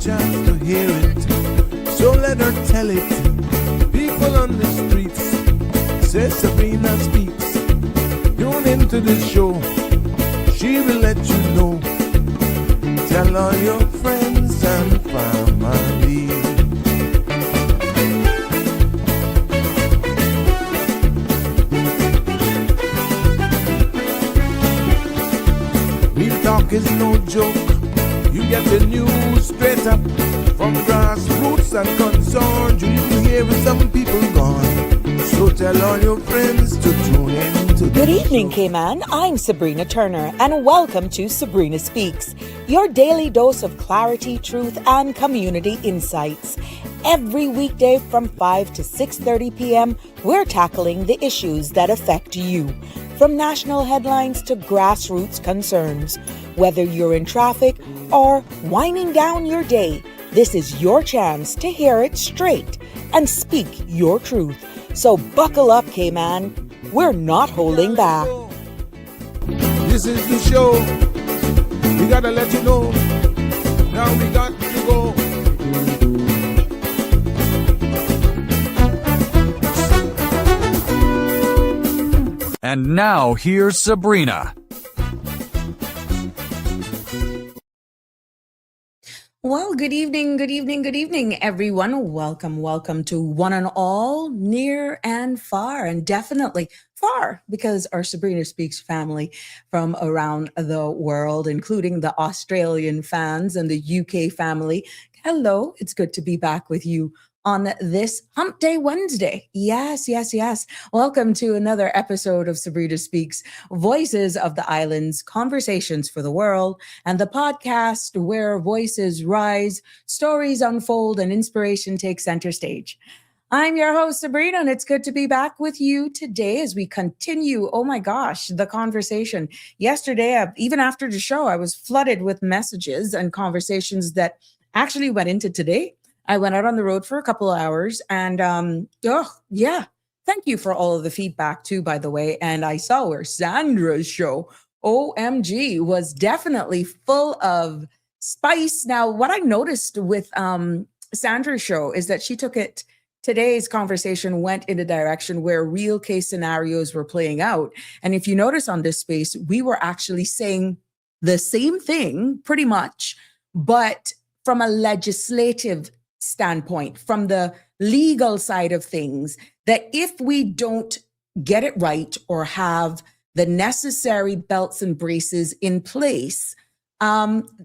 chance to hear it, so let her tell it. People on the streets say Sabrina speaks. Tune into the show, she will let you know. Tell all your friends and family. Real talk is no joke. You get the news straight up from grassroots and concerned. You hear with some people gone. So tell all your friends to tune in to Good evening, Cayman. I'm Sabrina Turner, and welcome to Sabrina Speaks, your daily dose of clarity, truth, and community insights. Every weekday from 5 to 6:30 p.m., we're tackling the issues that affect you, from national headlines to grassroots concerns. Whether you're in traffic or winding down your day, this is your chance to hear it straight and speak your truth. So buckle up, Cayman. We're not holding back. This is the show. We gotta let you know. Now we got to go. And now here's Sabrina. Well, good evening, everyone. Welcome to one and all, near and far, and definitely far, because our Sabrina Speaks family from around the world, including the Australian fans and the UK family. Hello, it's good to be back with you on this Hump Day Wednesday. Yes. Welcome to another episode of Sabrina Speaks, Voices of the Islands, Conversations for the World, and the podcast where voices rise, stories unfold, and inspiration takes center stage. I'm your host, Sabrina, and it's good to be back with you today as we continue, oh my gosh, the conversation. Yesterday, even after the show, I was flooded with messages and conversations that actually went into today. I went out on the road for a couple of hours and thank you for all of the feedback too, by the way. And I saw where Sandra's show, OMG, was definitely full of spice. Now, what I noticed with Sandra's show is that she took it, today's conversation went in a direction where real case scenarios were playing out. And if you notice on this space, we were actually saying the same thing pretty much, but from a legislative standpoint, from the legal side of things, that if we don't get it right or have the necessary belts and braces in place,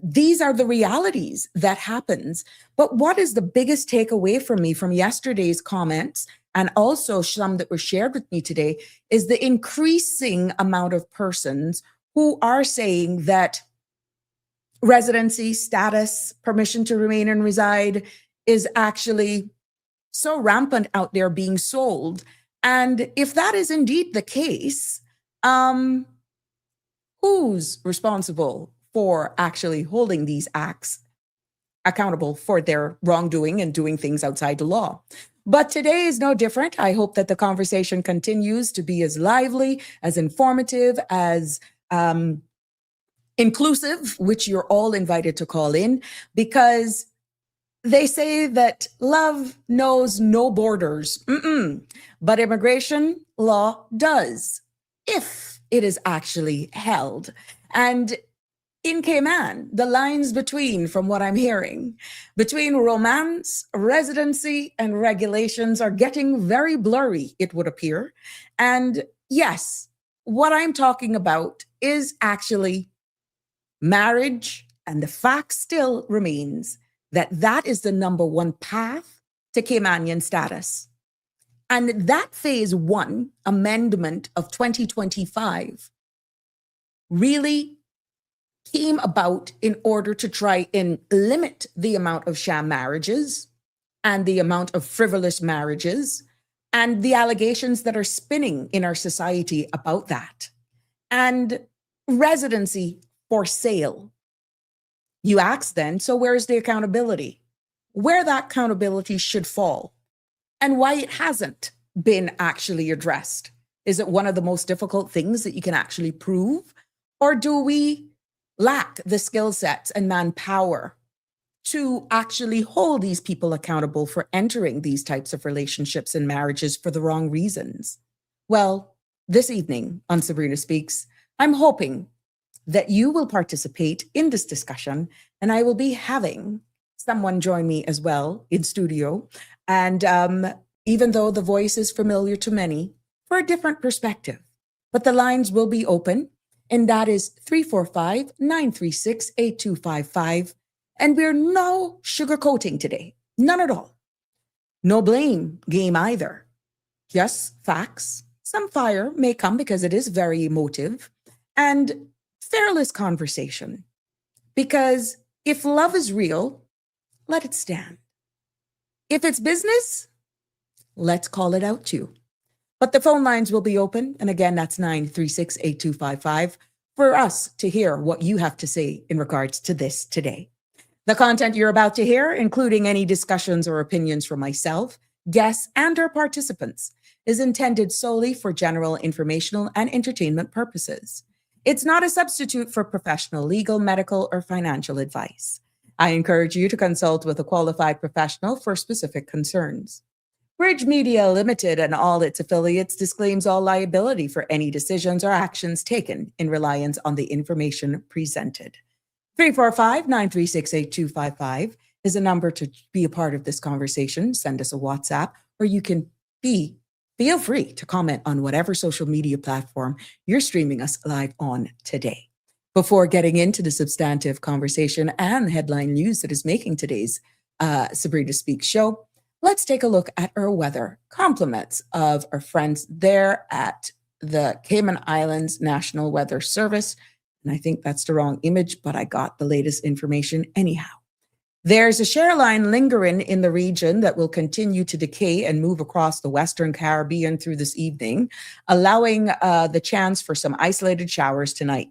these are the realities that happens. But what is the biggest takeaway for me from yesterday's comments, and also some that were shared with me today, is the increasing amount of persons who are saying that residency, status, permission to remain and reside is actually so rampant out there being sold. And if that is indeed the case, who's responsible for actually holding these acts accountable for their wrongdoing and doing things outside the law? But today is no different. I hope that the conversation continues to be as lively, as informative, as inclusive, which you're all invited to call in, because they say that love knows no borders, but immigration law does, if it is actually held. And in Cayman, the lines between, from what I'm hearing, between romance, residency, and regulations are getting very blurry, it would appear. And yes, what I'm talking about is actually marriage, and the fact still remains that that is the number one path to Caymanian status. And that phase 1 amendment of 2025 really came about in order to try and limit the amount of sham marriages and the amount of frivolous marriages and the allegations that are spinning in our society about that. And residency for sale. You ask then, so where's the accountability? Where that accountability should fall and why it hasn't been actually addressed. Is it one of the most difficult things that you can actually prove? Or do we lack the skill sets and manpower to actually hold these people accountable for entering these types of relationships and marriages for the wrong reasons? Well, this evening on Sabrina Speaks, I'm hoping that you will participate in this discussion, and I will be having someone join me as well in studio. And even though the voice is familiar to many, for a different perspective, but the lines will be open, and that is 345-936-8255. And we're no sugarcoating today, none at all. No blame game either. Just facts. Some fire may come because it is very emotive, and fearless conversation. Because if love is real, let it stand. If it's business, let's call it out too. But the phone lines will be open. And again, that's 936-8255 for us to hear what you have to say in regards to this today. The content you're about to hear, including any discussions or opinions from myself, guests, and or participants, is intended solely for general informational and entertainment purposes. It's not a substitute for professional legal, medical, or financial advice. I encourage you to consult with a qualified professional for specific concerns. Bridge Media Limited and all its affiliates disclaims all liability for any decisions or actions taken in reliance on the information presented. 345-936-8255 is a number to be a part of this conversation. Send us a WhatsApp, or you can feel free to comment on whatever social media platform you're streaming us live on today. Before getting into the substantive conversation and headline news that is making today's Sabrina Speaks show, let's take a look at our weather. Compliments of our friends there at the Cayman Islands National Weather Service. And I think that's the wrong image, but I got the latest information anyhow. There's a shear line lingering in the region that will continue to decay and move across the Western Caribbean through this evening, allowing the chance for some isolated showers tonight.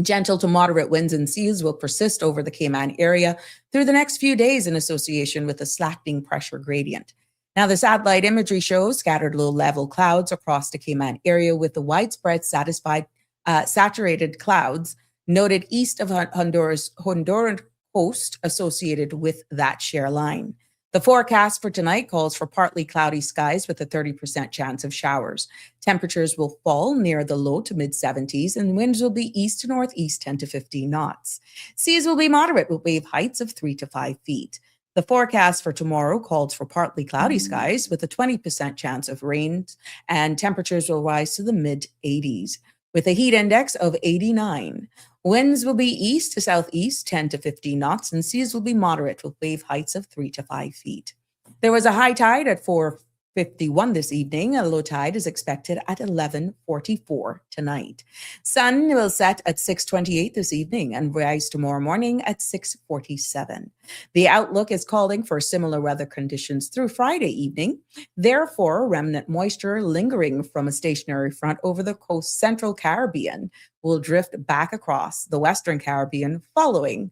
Gentle to moderate winds and seas will persist over the Cayman area through the next few days in association with a slackening pressure gradient. Now, the satellite imagery shows scattered low-level clouds across the Cayman area with the widespread saturated clouds noted east of Honduran coast associated with that shear line. The forecast for tonight calls for partly cloudy skies with a 30% chance of showers. Temperatures will fall near the low to mid 70s, and winds will be east to northeast 10 to 15 knots. Seas will be moderate with wave heights of 3 to 5 feet. The forecast for tomorrow calls for partly cloudy skies with a 20% chance of rain, and temperatures will rise to the mid 80s with a heat index of 89. Winds will be east to southeast 10 to 15 knots, and seas will be moderate with wave heights of 3 to 5 feet. There was a high tide at 4:51 this evening. A low tide is expected at 11:44 tonight. Sun will set at 6:28 this evening and rise tomorrow morning at 6:47. The outlook is calling for similar weather conditions through Friday evening. Therefore, remnant moisture lingering from a stationary front over the coast central Caribbean will drift back across the Western Caribbean, allowing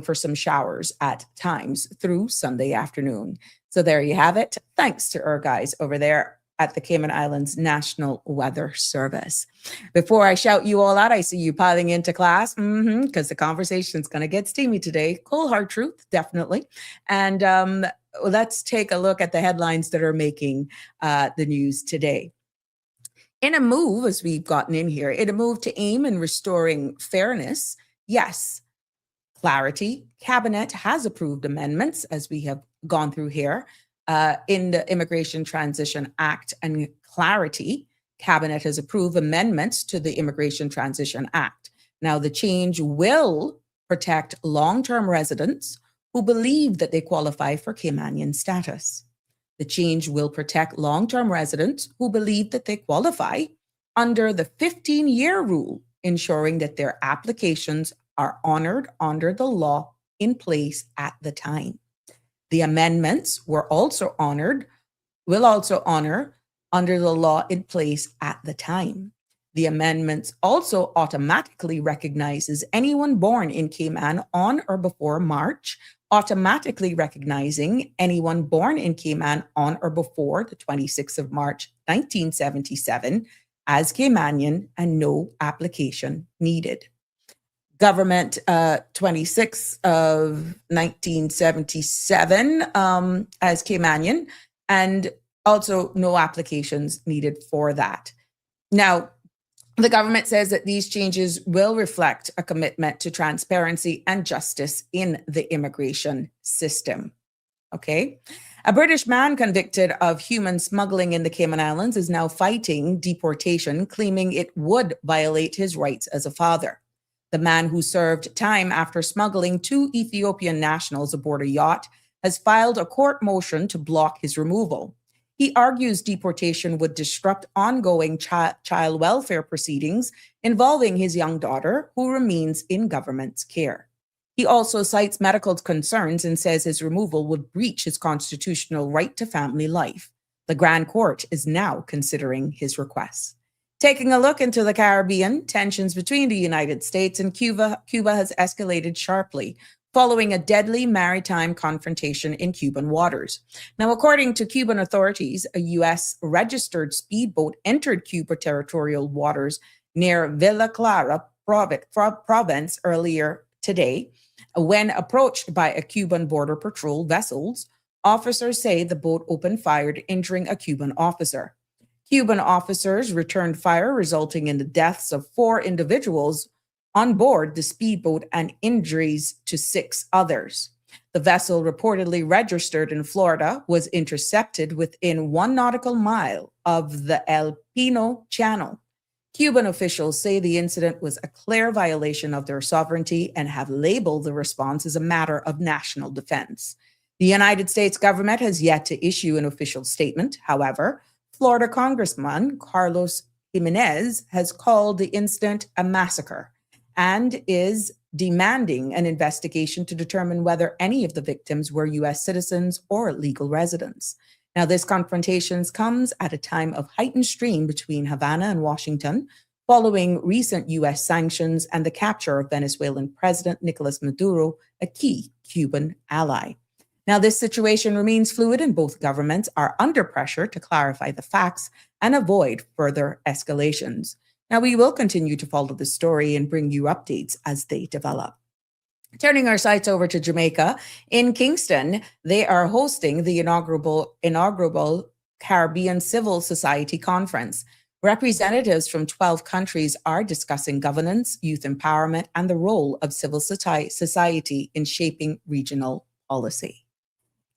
for some showers at times through Sunday afternoon. So there you have it. Thanks to our guys over there at the Cayman Islands National Weather Service. Before I shout you all out, I see you piling into class because the conversation's going to get steamy today. Cold hard truth, definitely. And let's take a look at the headlines that are making the news today. In a move, as we've gotten in here, in a move to aim in restoring fairness, yes, clarity, Cabinet has approved amendments, as we have gone through here, in the Immigration Transition Act and clarity. Cabinet has approved amendments to the Immigration Transition Act. Now, the change will protect long-term residents who believe that they qualify for Caymanian status. The change will protect long-term residents who believe that they qualify under the 15-year rule, ensuring that their applications are honored under the law in place at the time. The amendments will also honor under the law in place at the time. The amendments also automatically recognizes anyone born in Cayman on or before March, automatically recognizing anyone born in Cayman on or before the 26th of March, 1977 as Caymanian and no application needed. Government 26 of 1977 as Caymanian, and also no applications needed for that. Now, the government says that these changes will reflect a commitment to transparency and justice in the immigration system. Okay. A British man convicted of human smuggling in the Cayman Islands is now fighting deportation, claiming it would violate his rights as a father. The man, who served time after smuggling 2 Ethiopian nationals aboard a yacht, has filed a court motion to block his removal. He argues deportation would disrupt ongoing child welfare proceedings involving his young daughter, who remains in government's care. He also cites medical concerns and says his removal would breach his constitutional right to family life. The Grand Court is now considering his request. Taking a look into the Caribbean, tensions between the United States and Cuba has escalated sharply following a deadly maritime confrontation in Cuban waters. Now, according to Cuban authorities, a U.S. registered speedboat entered Cuba territorial waters near Villa Clara province earlier today. When approached by a Cuban border patrol vessels, officers say the boat opened fire, injuring a Cuban officer. Cuban officers returned fire, resulting in the deaths of 4 individuals on board the speedboat and injuries to 6 others. The vessel, reportedly registered in Florida, was intercepted within 1 nautical mile of the El Pino Channel. Cuban officials say the incident was a clear violation of their sovereignty and have labeled the response as a matter of national defense. The United States government has yet to issue an official statement. However, Florida Congressman Carlos Jimenez has called the incident a massacre and is demanding an investigation to determine whether any of the victims were U.S. citizens or legal residents. Now, this confrontation comes at a time of heightened strain between Havana and Washington, following recent U.S. sanctions and the capture of Venezuelan President Nicolas Maduro, a key Cuban ally. Now, this situation remains fluid, and both governments are under pressure to clarify the facts and avoid further escalations. Now, we will continue to follow the story and bring you updates as they develop. Turning our sights over to Jamaica, in Kingston, they are hosting the inaugural Caribbean Civil Society Conference. Representatives from 12 countries are discussing governance, youth empowerment, and the role of civil society in shaping regional policy.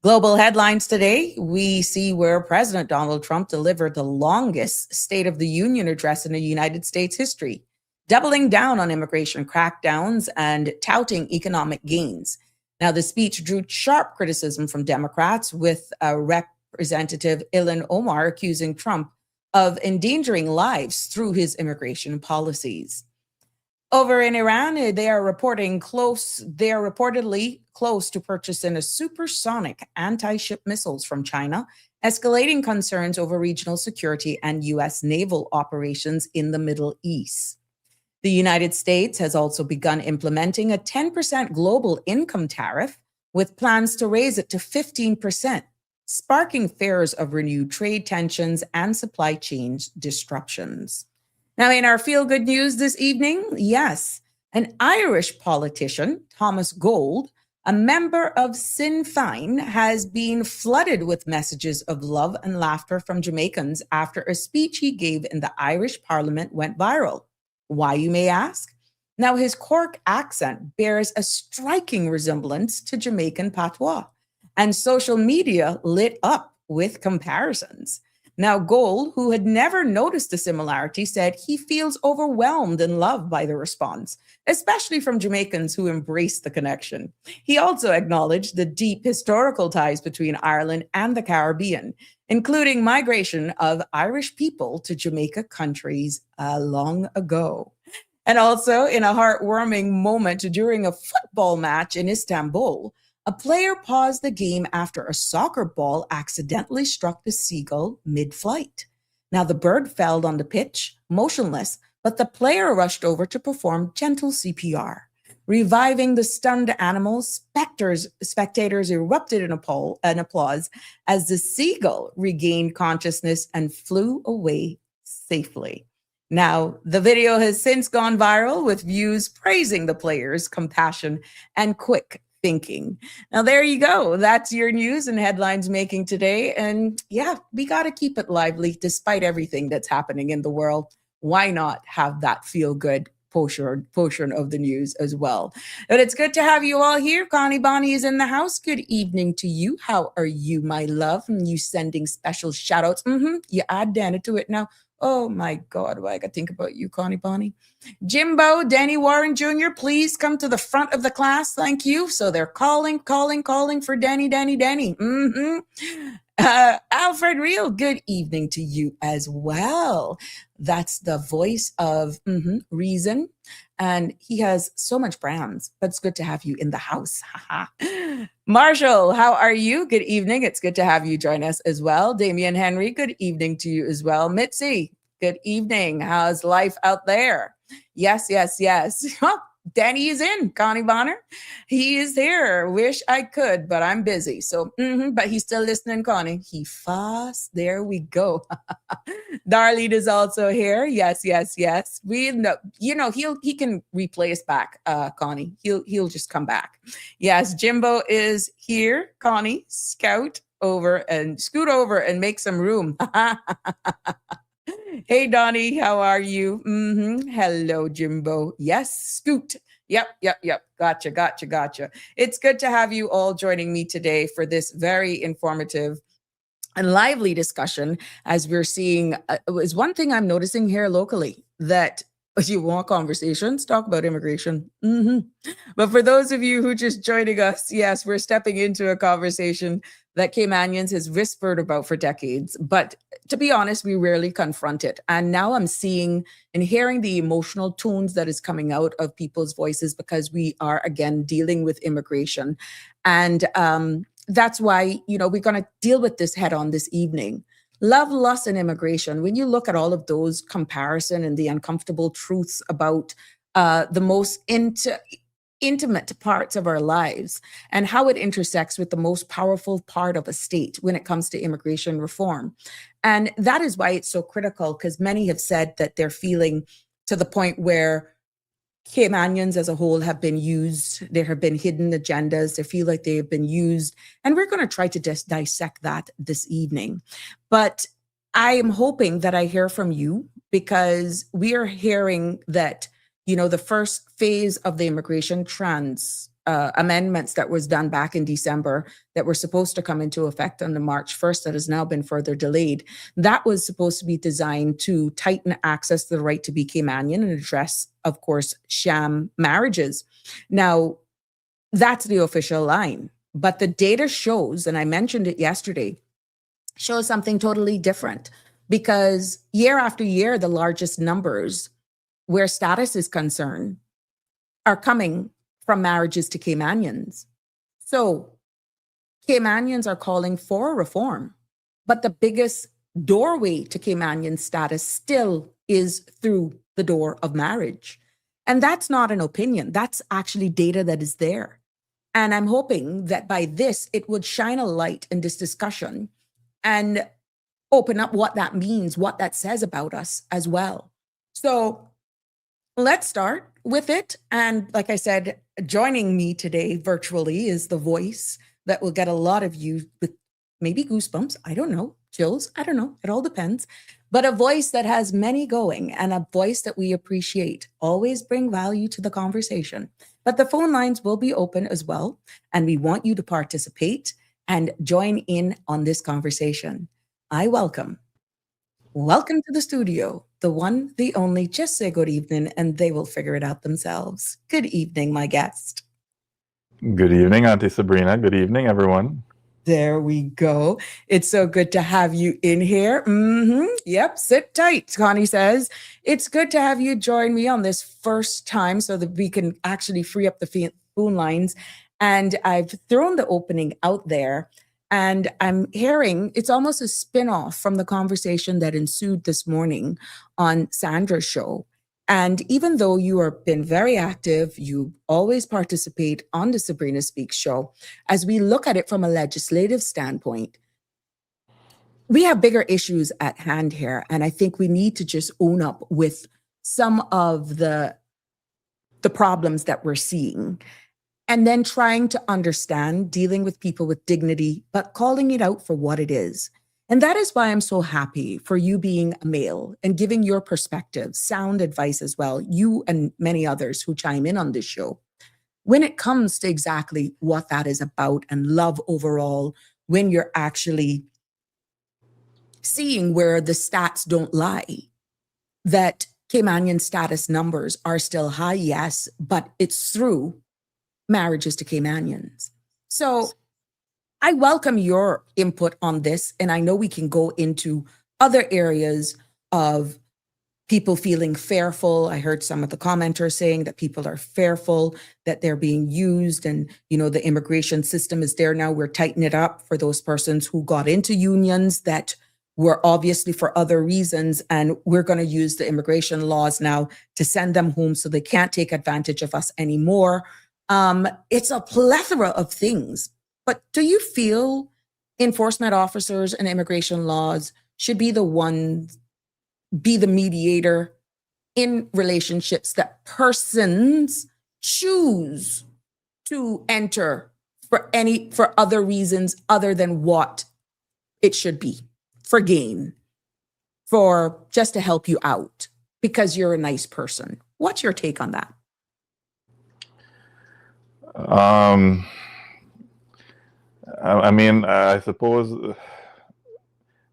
Global headlines today, we see where President Donald Trump delivered the longest State of the Union address in the United States history, doubling down on immigration crackdowns and touting economic gains. Now, the speech drew sharp criticism from Democrats, with Representative Ilhan Omar accusing Trump of endangering lives through his immigration policies. Over in Iran, they are reportedly close to purchasing a supersonic anti-ship missiles from China, escalating concerns over regional security and U.S. naval operations in the Middle East. The United States has also begun implementing a 10% global income tariff, with plans to raise it to 15%, sparking fears of renewed trade tensions and supply chain disruptions. Now, in our feel-good news this evening, yes, an Irish politician, Thomas Gold, a member of Sinn Féin, has been flooded with messages of love and laughter from Jamaicans after a speech he gave in the Irish Parliament went viral. Why, you may ask? Now, his Cork accent bears a striking resemblance to Jamaican patois, and social media lit up with comparisons. Now, Gold, who had never noticed the similarity, said he feels overwhelmed and loved by the response, especially from Jamaicans who embraced the connection. He also acknowledged the deep historical ties between Ireland and the Caribbean, including migration of Irish people to Jamaica countries long ago. And also, in a heartwarming moment during a football match in Istanbul, a player paused the game after a soccer ball accidentally struck the seagull mid-flight. Now, the bird fell on the pitch, motionless, but the player rushed over to perform gentle CPR. Reviving the stunned animal, spectators erupted in applause as the seagull regained consciousness and flew away safely. Now, the video has since gone viral with views praising the players' compassion and quick thinking. Now, there you go. That's your news and headlines making today. And yeah, we got to keep it lively despite everything that's happening in the world. Why not have that feel good portion of the news as well? But it's good to have you all here. Connie Bonnie is in the house. Good evening to you. How are you, my love? And you sending special shout outs. You add Dana to it now. Oh my God, why I got to think about you, Connie Bonnie. Jimbo, Danny Warren Jr., please come to the front of the class. Thank you. So they're calling for Danny. Alfred Real, good evening to you as well. That's the voice of reason. And he has so much brands, but it's good to have you in the house. Marshall, how are you? Good evening. It's good to have you join us as well. Damian Henry, good evening to you as well. Mitzi, good evening. How's life out there? Yes. Well, Danny is in, Connie Bonner. He is here. Wish I could, but I'm busy. So, but he's still listening, Connie. He fast. There we go. Darlene is also here. Yes. We know, he can replay us back, Connie. He'll just come back. Yes, Jimbo is here. Connie, scoot over and make some room. Hey, Donnie, how are you? Hello, Jimbo. Yes, scoot. Yep. Gotcha. It's good to have you all joining me today for this very informative and lively discussion. As we're seeing, is one thing I'm noticing here locally, that as you want conversations, talk about immigration. But for those of you who just joining us, yes, we're stepping into a conversation that Caymanians has whispered about for decades. But to be honest, we rarely confront it. And now I'm seeing and hearing the emotional tones that is coming out of people's voices because we are, again, dealing with immigration. And that's why, we're going to deal with this head on this evening. Love, lust, and immigration. When you look at all of those comparison and the uncomfortable truths about the most intimate parts of our lives and how it intersects with the most powerful part of a state when it comes to immigration reform. And that is why it's so critical, because many have said that they're feeling to the point where Caymanians as a whole have been used. There have been hidden agendas. They feel like they have been used. And we're going to try to dissect that this evening. But I am hoping that I hear from you, because we are hearing that the first phase of the immigration amendments that was done back in December that were supposed to come into effect on the March 1st that has now been further delayed. That was supposed to be designed to tighten access to the right to be Caymanian and address, of course, sham marriages. Now, that's the official line. But the data shows, and I mentioned it yesterday, shows something totally different, because year after year, the largest numbers where status is concerned are coming from marriages to Caymanians. So Caymanians are calling for reform, but the biggest doorway to Caymanian status still is through the door of marriage. And that's not an opinion. That's actually data that is there. And I'm hoping that by this, it would shine a light in this discussion and open up what that means, what that says about us as well. So let's start with it. And like I said, joining me today virtually is the voice that will get a lot of you with maybe goosebumps. I don't know. Chills. I don't know. It all depends. But a voice that has many going, and a voice that we appreciate. Always bring value to the conversation. But the phone lines will be open as well. And we want you to participate and join in on this conversation. I welcome to the studio, the one, the only. Just say good evening and they will figure it out themselves. Good evening, my guest. Good evening, Auntie Sabrina. Good evening, everyone. There we go. It's so good to have you in here. Yep, sit tight, Connie says. It's good to have you join me on this first time so that we can actually free up the phone lines. And I've thrown the opening out there. And I'm hearing it's almost a spin-off from the conversation that ensued this morning on Sandra's show. And even though you have been very active, you always participate on the Sabrina Speaks show, as we look at it from a legislative standpoint, we have bigger issues at hand here. And I think we need to just own up with some of the problems that we're seeing. And then trying to understand, dealing with people with dignity, but calling it out for what it is. And that is why I'm so happy for you being a male and giving your perspective, sound advice as well, you and many others who chime in on this show. When it comes to exactly what that is about and love overall, when you're actually seeing where the stats don't lie, that Caymanian status numbers are still high, yes, but it's through marriages to Caymanians. So I welcome your input on this, and I know we can go into other areas of people feeling fearful. I heard some of the commenters saying that people are fearful, that they're being used, and the immigration system is there now. We're tightening it up for those persons who got into unions that were obviously for other reasons, and we're going to use the immigration laws now to send them home so they can't take advantage of us anymore. It's a plethora of things. But do you feel enforcement officers and immigration laws should be the ones, be the mediator in relationships that persons choose to enter for other reasons other than what it should be, for gain, for just to help you out because you're a nice person? What's your take on that? I suppose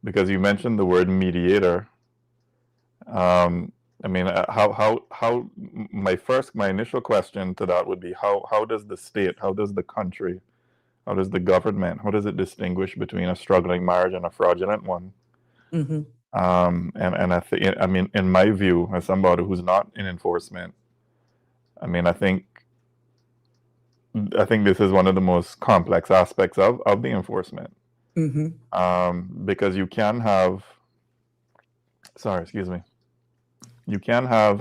because you mentioned the word mediator, how my initial question to that would be how does the state, how does the country, how does the government, how does it distinguish between a struggling marriage and a fraudulent one? Mm-hmm. And I think, in my view, as somebody who's not in enforcement, I think this is one of the most complex aspects of the enforcement. Mm-hmm. Because you can have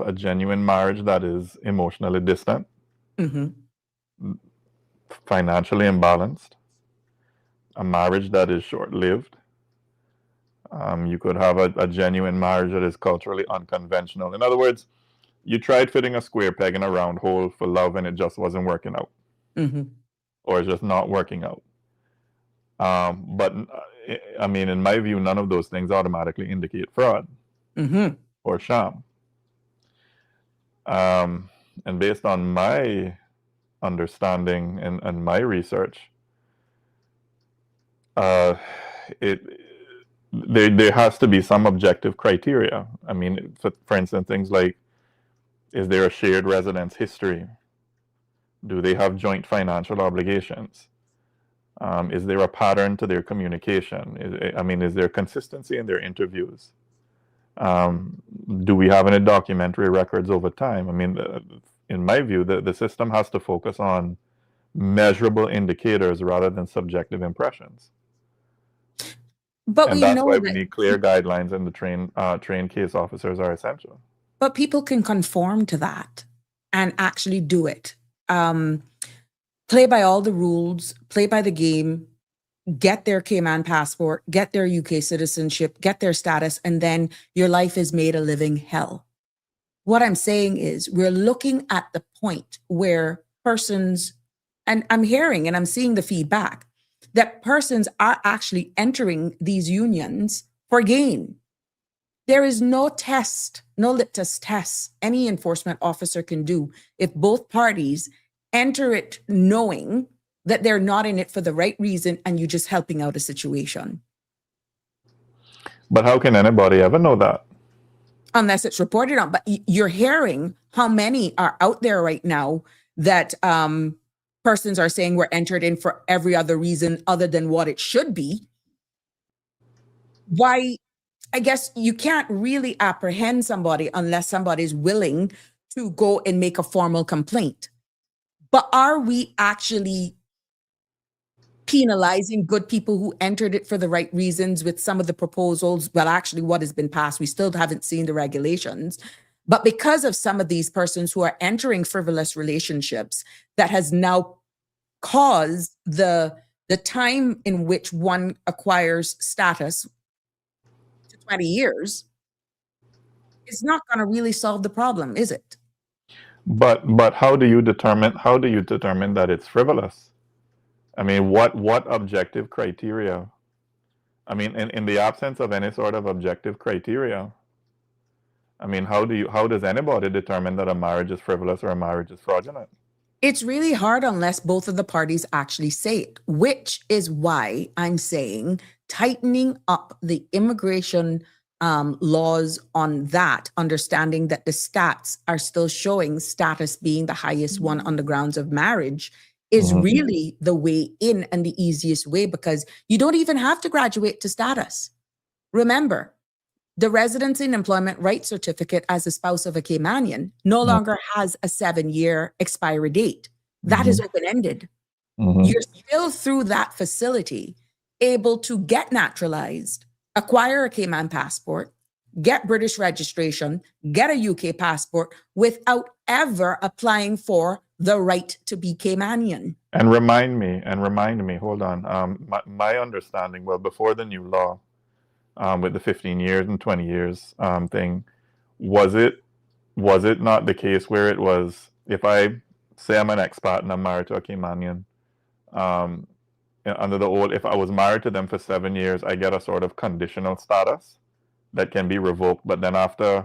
a genuine marriage that is emotionally distant, Mm-hmm. financially imbalanced, a marriage that is short-lived. You could have a genuine marriage that is culturally unconventional. In other words, you tried fitting a square peg in a round hole for love and it just wasn't working out. Mm-hmm. Or it's just not working out. But in my view, none of those things automatically indicate fraud Mm-hmm. or sham. And based on my understanding and my research, there has to be some objective criteria. For instance, things like, is there a shared residence history? Do they have joint financial obligations? Is there a pattern to their communication? Is there consistency in their interviews? Do we have any documentary records over time? In my view, the system has to focus on measurable indicators rather than subjective impressions. But and we that's know why that we need clear guidelines, and the trained case officers are essential. But people can conform to that and actually do it. Play by all the rules, play by the game, get their Cayman passport, get their UK citizenship, get their status, and then your life is made a living hell. What I'm saying is we're looking at the point where persons, and I'm hearing and I'm seeing the feedback, that persons are actually entering these unions for gain. There is no test, no litmus test any enforcement officer can do if both parties enter it knowing that they're not in it for the right reason and you're just helping out a situation. But how can anybody ever know that? Unless it's reported on. But you're hearing how many are out there right now that persons are saying we're entered in for every other reason other than what it should be. Why? I guess you can't really apprehend somebody unless somebody's willing to go and make a formal complaint. But are we actually penalizing good people who entered it for the right reasons with some of the proposals? Well, actually, what has been passed, we still haven't seen the regulations. But because of some of these persons who are entering frivolous relationships, that has now caused the time in which one acquires status 20 years, it's not going to really solve the problem, is it? But how do you determine that it's frivolous? I mean, what objective criteria? I mean, in the absence of any sort of objective criteria, I mean, how does anybody determine that a marriage is frivolous or a marriage is fraudulent? It's really hard unless both of the parties actually say it, which is why I'm saying tightening up the immigration laws on that, understanding that the stats are still showing status being the highest one on the grounds of marriage, is really the way in and the easiest way, because you don't even have to graduate to status. Remember, the residency and employment rights certificate as a spouse of a Caymanian no longer has a 7-year expiry date. That is open-ended. You're still, through that facility, able to get naturalized, acquire a Cayman passport, get British registration, get a UK passport without ever applying for the right to be Caymanian. And remind me, hold on. My understanding, well, before the new law, with the 15 years and 20 years thing, was it not the case where it was, if I say I'm an expat and I'm married to a Caymanian, under the old, if I was married to them for 7 years, I get a sort of conditional status that can be revoked, but then after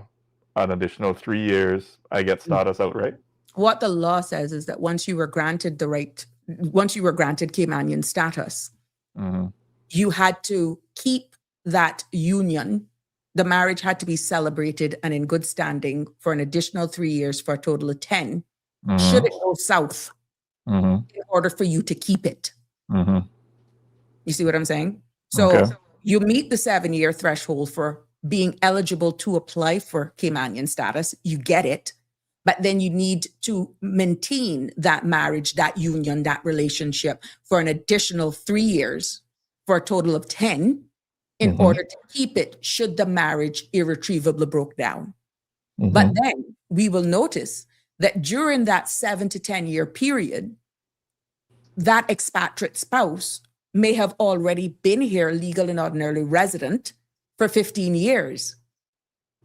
an additional 3 years, I get status outright? What the law says is that once you were granted Caymanian status, you had to keep that union. The marriage had to be celebrated and in good standing for an additional 3 years, for a total of 10. Should it go south, in order for you to keep it. You see what I'm saying? So you meet the 7-year threshold for being eligible to apply for Caymanian status. You get it. But then you need to maintain that marriage, that union, that relationship for an additional 3 years, for a total of 10, in order to keep it should the marriage irretrievably broke down. But then we will notice that during that 7 to 10 year period, that expatriate spouse may have already been here, legal and ordinarily resident, for 15 years.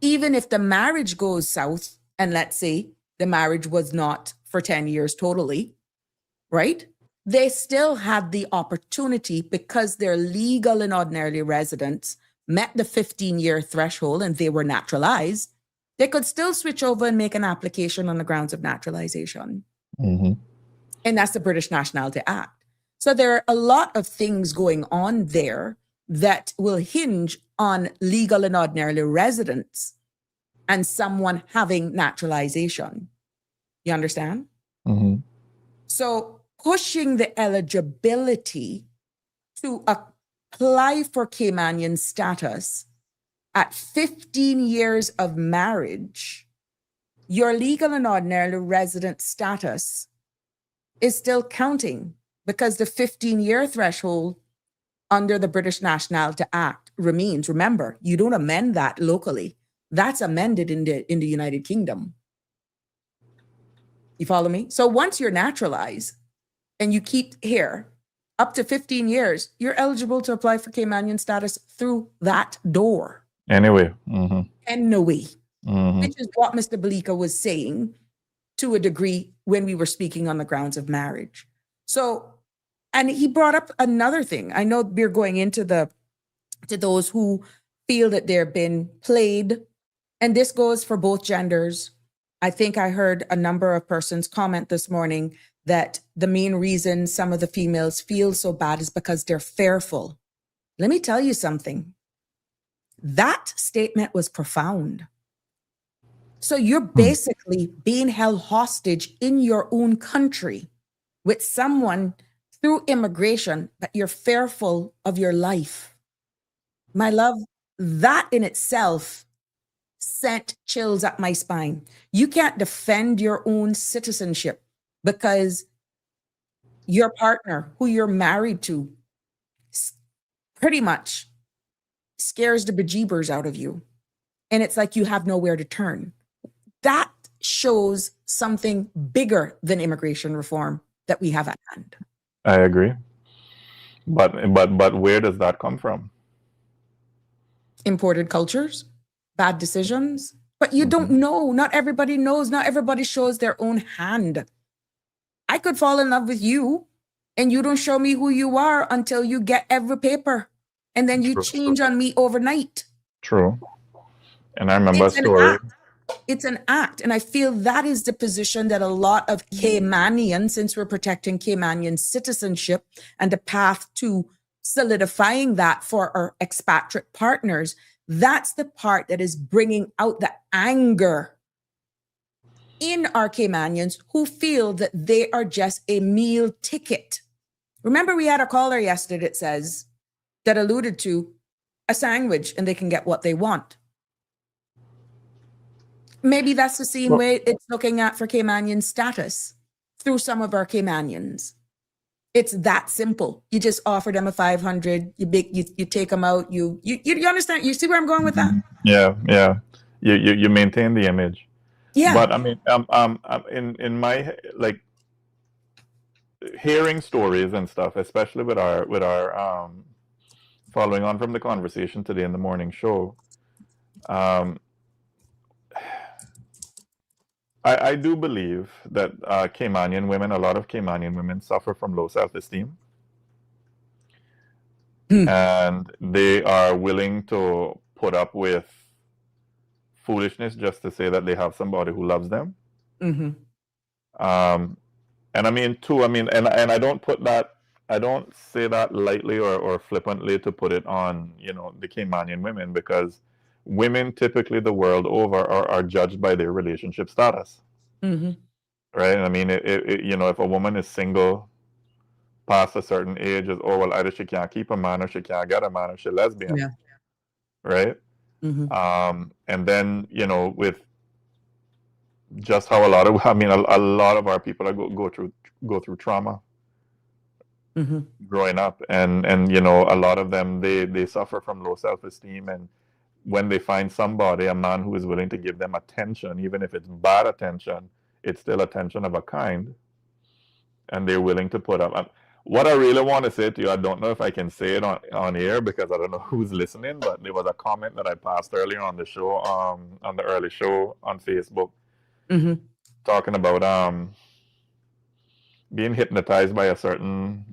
Even if the marriage goes south, and let's say the marriage was not for 10 years totally, right? They still had the opportunity, because they're legal and ordinarily residents, met the 15-year threshold and they were naturalized, they could still switch over and make an application on the grounds of naturalization. And that's the British Nationality Act. So there are a lot of things going on there that will hinge on legal and ordinarily residents and someone having naturalization. You understand? So pushing the eligibility to apply for Caymanian status at 15 years of marriage, your legal and ordinarily resident status is still counting, because the 15-year threshold under the British Nationality Act remains. Remember, you don't amend that locally. That's amended in the United Kingdom. You follow me? So once you're naturalized and you keep here up to 15 years, you're eligible to apply for Caymanian status through that door. Anyway. Anyway, which is what Mr. Balika was saying to a degree when we were speaking on the grounds of marriage. So, and he brought up another thing. I know we're going into to those who feel that they're been played, and this goes for both genders. I think I heard a number of persons comment this morning that the main reason some of the females feel so bad is because they're fearful. Let me tell you something. That statement was profound. So you're basically being held hostage in your own country with someone through immigration, but you're fearful of your life. My love, that in itself sent chills up my spine. You can't defend your own citizenship because your partner, who you're married to, pretty much scares the bejeebers out of you. And it's like you have nowhere to turn. That shows something bigger than immigration reform that we have at hand. I agree. But where does that come from? imported cultures, bad decisions. But you don't know. Not everybody knows. Not everybody shows their own hand. I could fall in love with you and you don't show me who you are until you get every paper. And then you change on me overnight. True. And I remember It's a story. It's an act. And I feel that is the position that a lot of Caymanian, since we're protecting Caymanian citizenship and the path to solidifying that for our expatriate partners, that's the part that is bringing out the anger in our Caymanians who feel that they are just a meal ticket. Remember, we had a caller yesterday that alluded to a sandwich and they can get what they want. Maybe that's the same way it's looking at for Caymanian status through some of our Caymanians. It's that simple. You just offer them a 500. You take them out. You understand? You see where I'm going with that? Yeah. You maintain the image. Yeah. But I mean, in my like hearing stories and stuff, especially with our following on from the conversation today in the morning show, I do believe that Caymanian women, a lot of Caymanian women suffer from low self-esteem. And they are willing to put up with foolishness just to say that they have somebody who loves them. And I mean, too, and I don't say that lightly or flippantly to put it on, the Caymanian women, because women typically the world over are judged by their relationship status. Right? I mean, if a woman is single past a certain age, either she can't keep a man or she can't get a man or she's lesbian. Yeah. Right? And then, with just how a lot of our people go through trauma growing up, and a lot of them, they suffer from low self-esteem, and when they find somebody, a man who is willing to give them attention, even if it's bad attention, it's still attention of a kind, and they're willing to put up. What I really want to say to you, I don't know if I can say it on air because I don't know who's listening, but there was a comment that I passed earlier on the show, on the early show on Facebook, talking about being hypnotized by a certain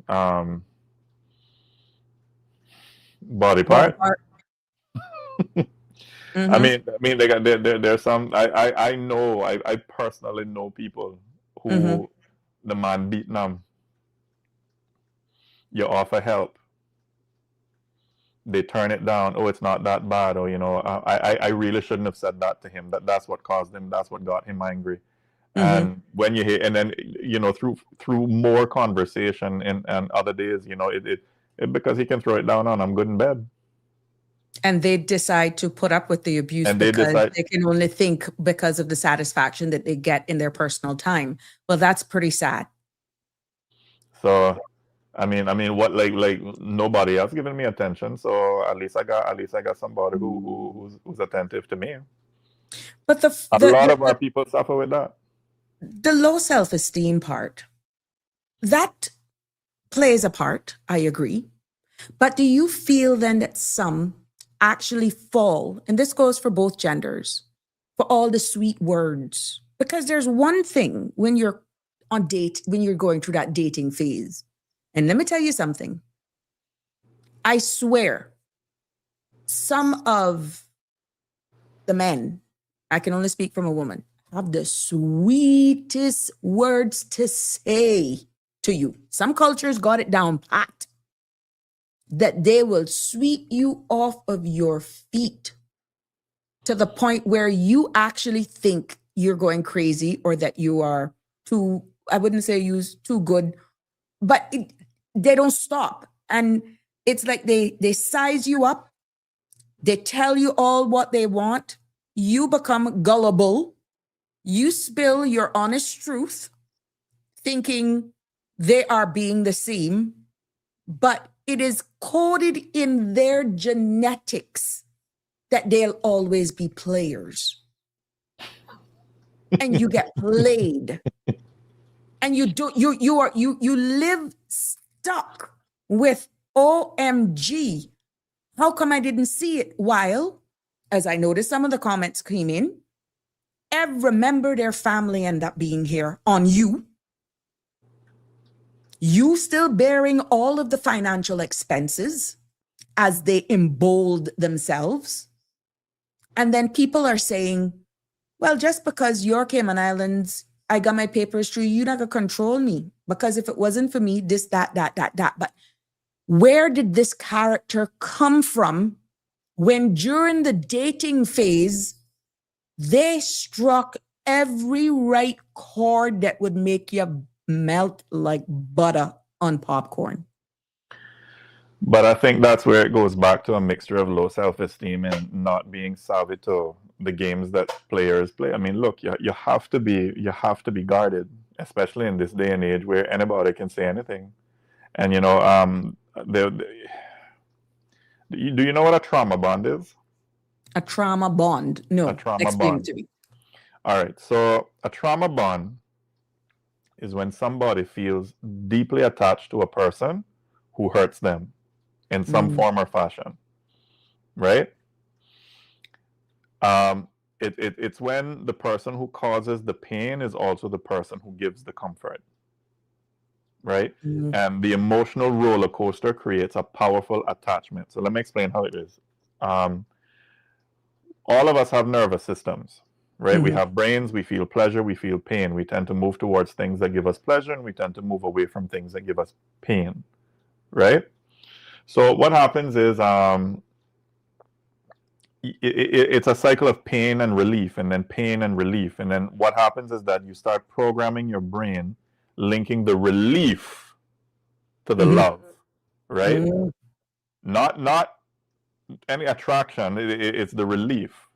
body part. I mean, there's some. I personally know people who the man beat them. You offer help, they turn it down. Oh, it's not that bad. Or I really shouldn't have said that to him. That's what caused him. That's what got him angry. And when you hear, and then through more conversation and other days, it because he can throw it down on, I'm good in bed. And they decide to put up with the abuse because they can only think because of the satisfaction that they get in their personal time. Well, that's pretty sad. So, I mean, what like nobody else giving me attention. So at least I got somebody who's attentive to me. But a lot of our people suffer with that. The low self-esteem part, that plays a part. I agree. But do you feel then that some actually fall, and this goes for both genders, for all the sweet words? Because there's one thing when you're when you're going through that dating phase, and let me tell you something, I swear some of the men, I can only speak from a woman, have the sweetest words to say to you. Some cultures got it down pat, that they will sweep you off of your feet to the point where you actually think you're going crazy or that you are too, I wouldn't say use too good, but they don't stop. And it's like they size you up. They tell you all what they want. You become gullible. You spill your honest truth, thinking they are being the same, but it is coded in their genetics that they'll always be players. And you get played. And you live stuck with OMG. How come I didn't see it? While, as I noticed, some of the comments came in, every member of their family end up being here on you. You still bearing all of the financial expenses as they embold themselves. And then people are saying, well, just because you're Cayman Islands, I got my papers through, you're not going to control me. Because if it wasn't for me, this, that. But where did this character come from when during the dating phase, they struck every right chord that would make you melt like butter on popcorn? But I think that's where it goes back to a mixture of low self-esteem and not being savvy to the games that players play. I mean, look, you have to be guarded, especially in this day and age where anybody can say anything. And do you know what a trauma bond is? A trauma bond? No. A trauma Explain bond. it to me. All right. So a trauma bond is when somebody feels deeply attached to a person who hurts them in some form or fashion, right? It's when the person who causes the pain is also the person who gives the comfort, right? And the emotional roller coaster creates a powerful attachment. So let me explain how it is. All of us have nervous systems, right? We have brains, we feel pleasure, we feel pain. We tend to move towards things that give us pleasure, and we tend to move away from things that give us pain, right? So what happens is it's a cycle of pain and relief, and then pain and relief. And then what happens is that you start programming your brain, linking the relief to the love, right? Not any attraction, it's the relief,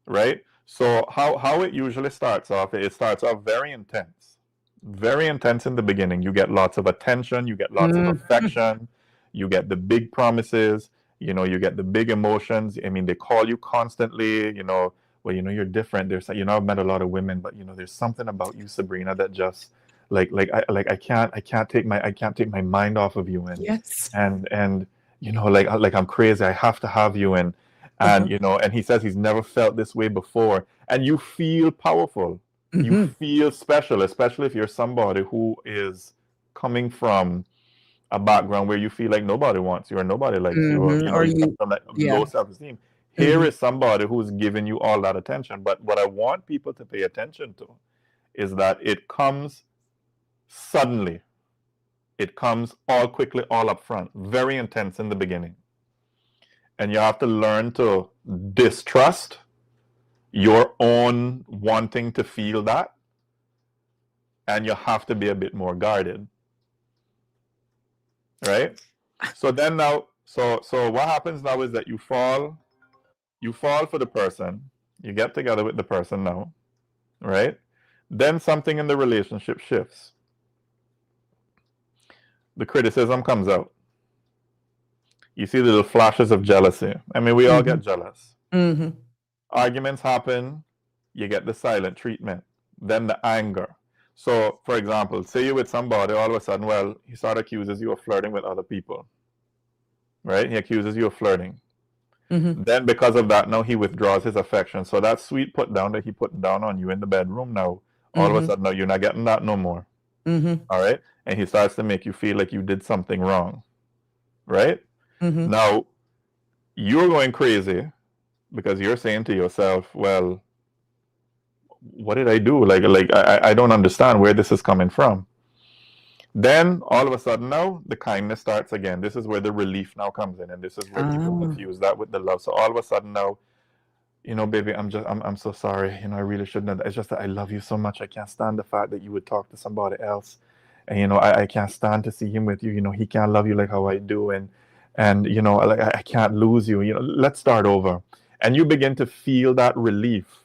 right? So how it usually starts off, it starts off very intense in the beginning. You get lots of attention, you get lots of affection, you get the big promises, you get the big emotions. I mean, they call you constantly, well, you're different. There's, I've met a lot of women, but there's something about you, Sabrina, that just I can't take my mind off of you. And yes. And like I'm crazy. I have to have you. And and he says he's never felt this way before. And you feel powerful. You feel special, especially if you're somebody who is coming from a background where you feel like nobody wants you or nobody likes you, or you come from that low self-esteem. Here is somebody who's giving you all that attention. But what I want people to pay attention to is that it comes suddenly. It comes all quickly, all up front, very intense in the beginning. And you have to learn to distrust your own wanting to feel that. And you have to be a bit more guarded. Right? So then now, so what happens now is that you fall for the person, you get together with the person now, right? Then something in the relationship shifts. The criticism comes out. You see little flashes of jealousy. I mean, we all get jealous. Arguments happen, you get the silent treatment, then the anger. So, for example, say you're with somebody, all of a sudden, well, he sort of accuses you of flirting with other people, right? He accuses you of flirting. Then because of that, now he withdraws his affection. So that sweet put down that he put down on you in the bedroom, now, all of a sudden, now you're not getting that no more. All right? And he starts to make you feel like you did something wrong, right? Now, you're going crazy because you're saying to yourself, well, what did I do? I don't understand where this is coming from. Then all of a sudden now the kindness starts again. This is where the relief now comes in, and this is where people confuse that with the love. So all of a sudden now, baby, I'm so sorry. I really shouldn't have. It's just that I love you so much. I can't stand the fact that you would talk to somebody else, and I can't stand to see him with you. He can't love you like how I do, and I can't lose you. Let's start over, and you begin to feel that relief.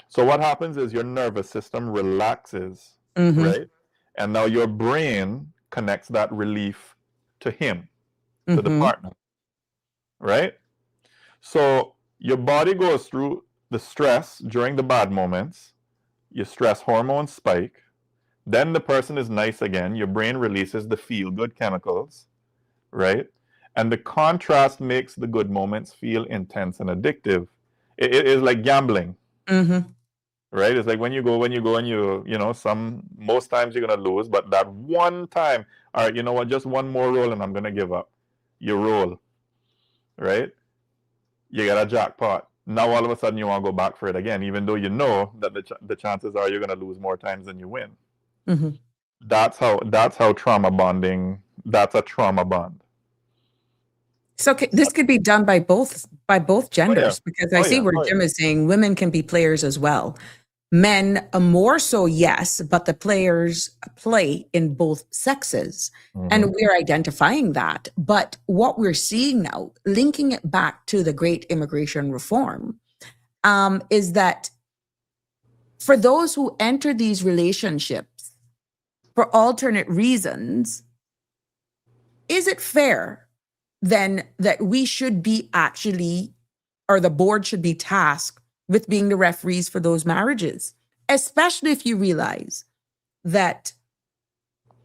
So what happens is your nervous system relaxes, right? And now your brain connects that relief to him, to the partner, right? So your body goes through the stress during the bad moments. Your stress hormones spike. Then the person is nice again. Your brain releases the feel-good chemicals, right? And the contrast makes the good moments feel intense and addictive. It is like gambling. Mm-hmm. Right? It's like when you go and most times you're gonna lose, but that one time, all right, you know what, just one more roll and I'm gonna give up. You roll, right? You get a jackpot. Now all of a sudden you want to go back for it again, even though you know that the chances are you're gonna lose more times than you win. Mm-hmm. That's how trauma bonding. That's a trauma bond. So this could be done by both genders, because I see where Jim is saying women can be players as well. Men more so, yes, but the players play in both sexes. And we're identifying that. But what we're seeing now, linking it back to the great immigration reform, is that for those who enter these relationships for alternate reasons, is it fair then that we should be actually, or the board should be tasked with being the referees for those marriages, especially if you realize that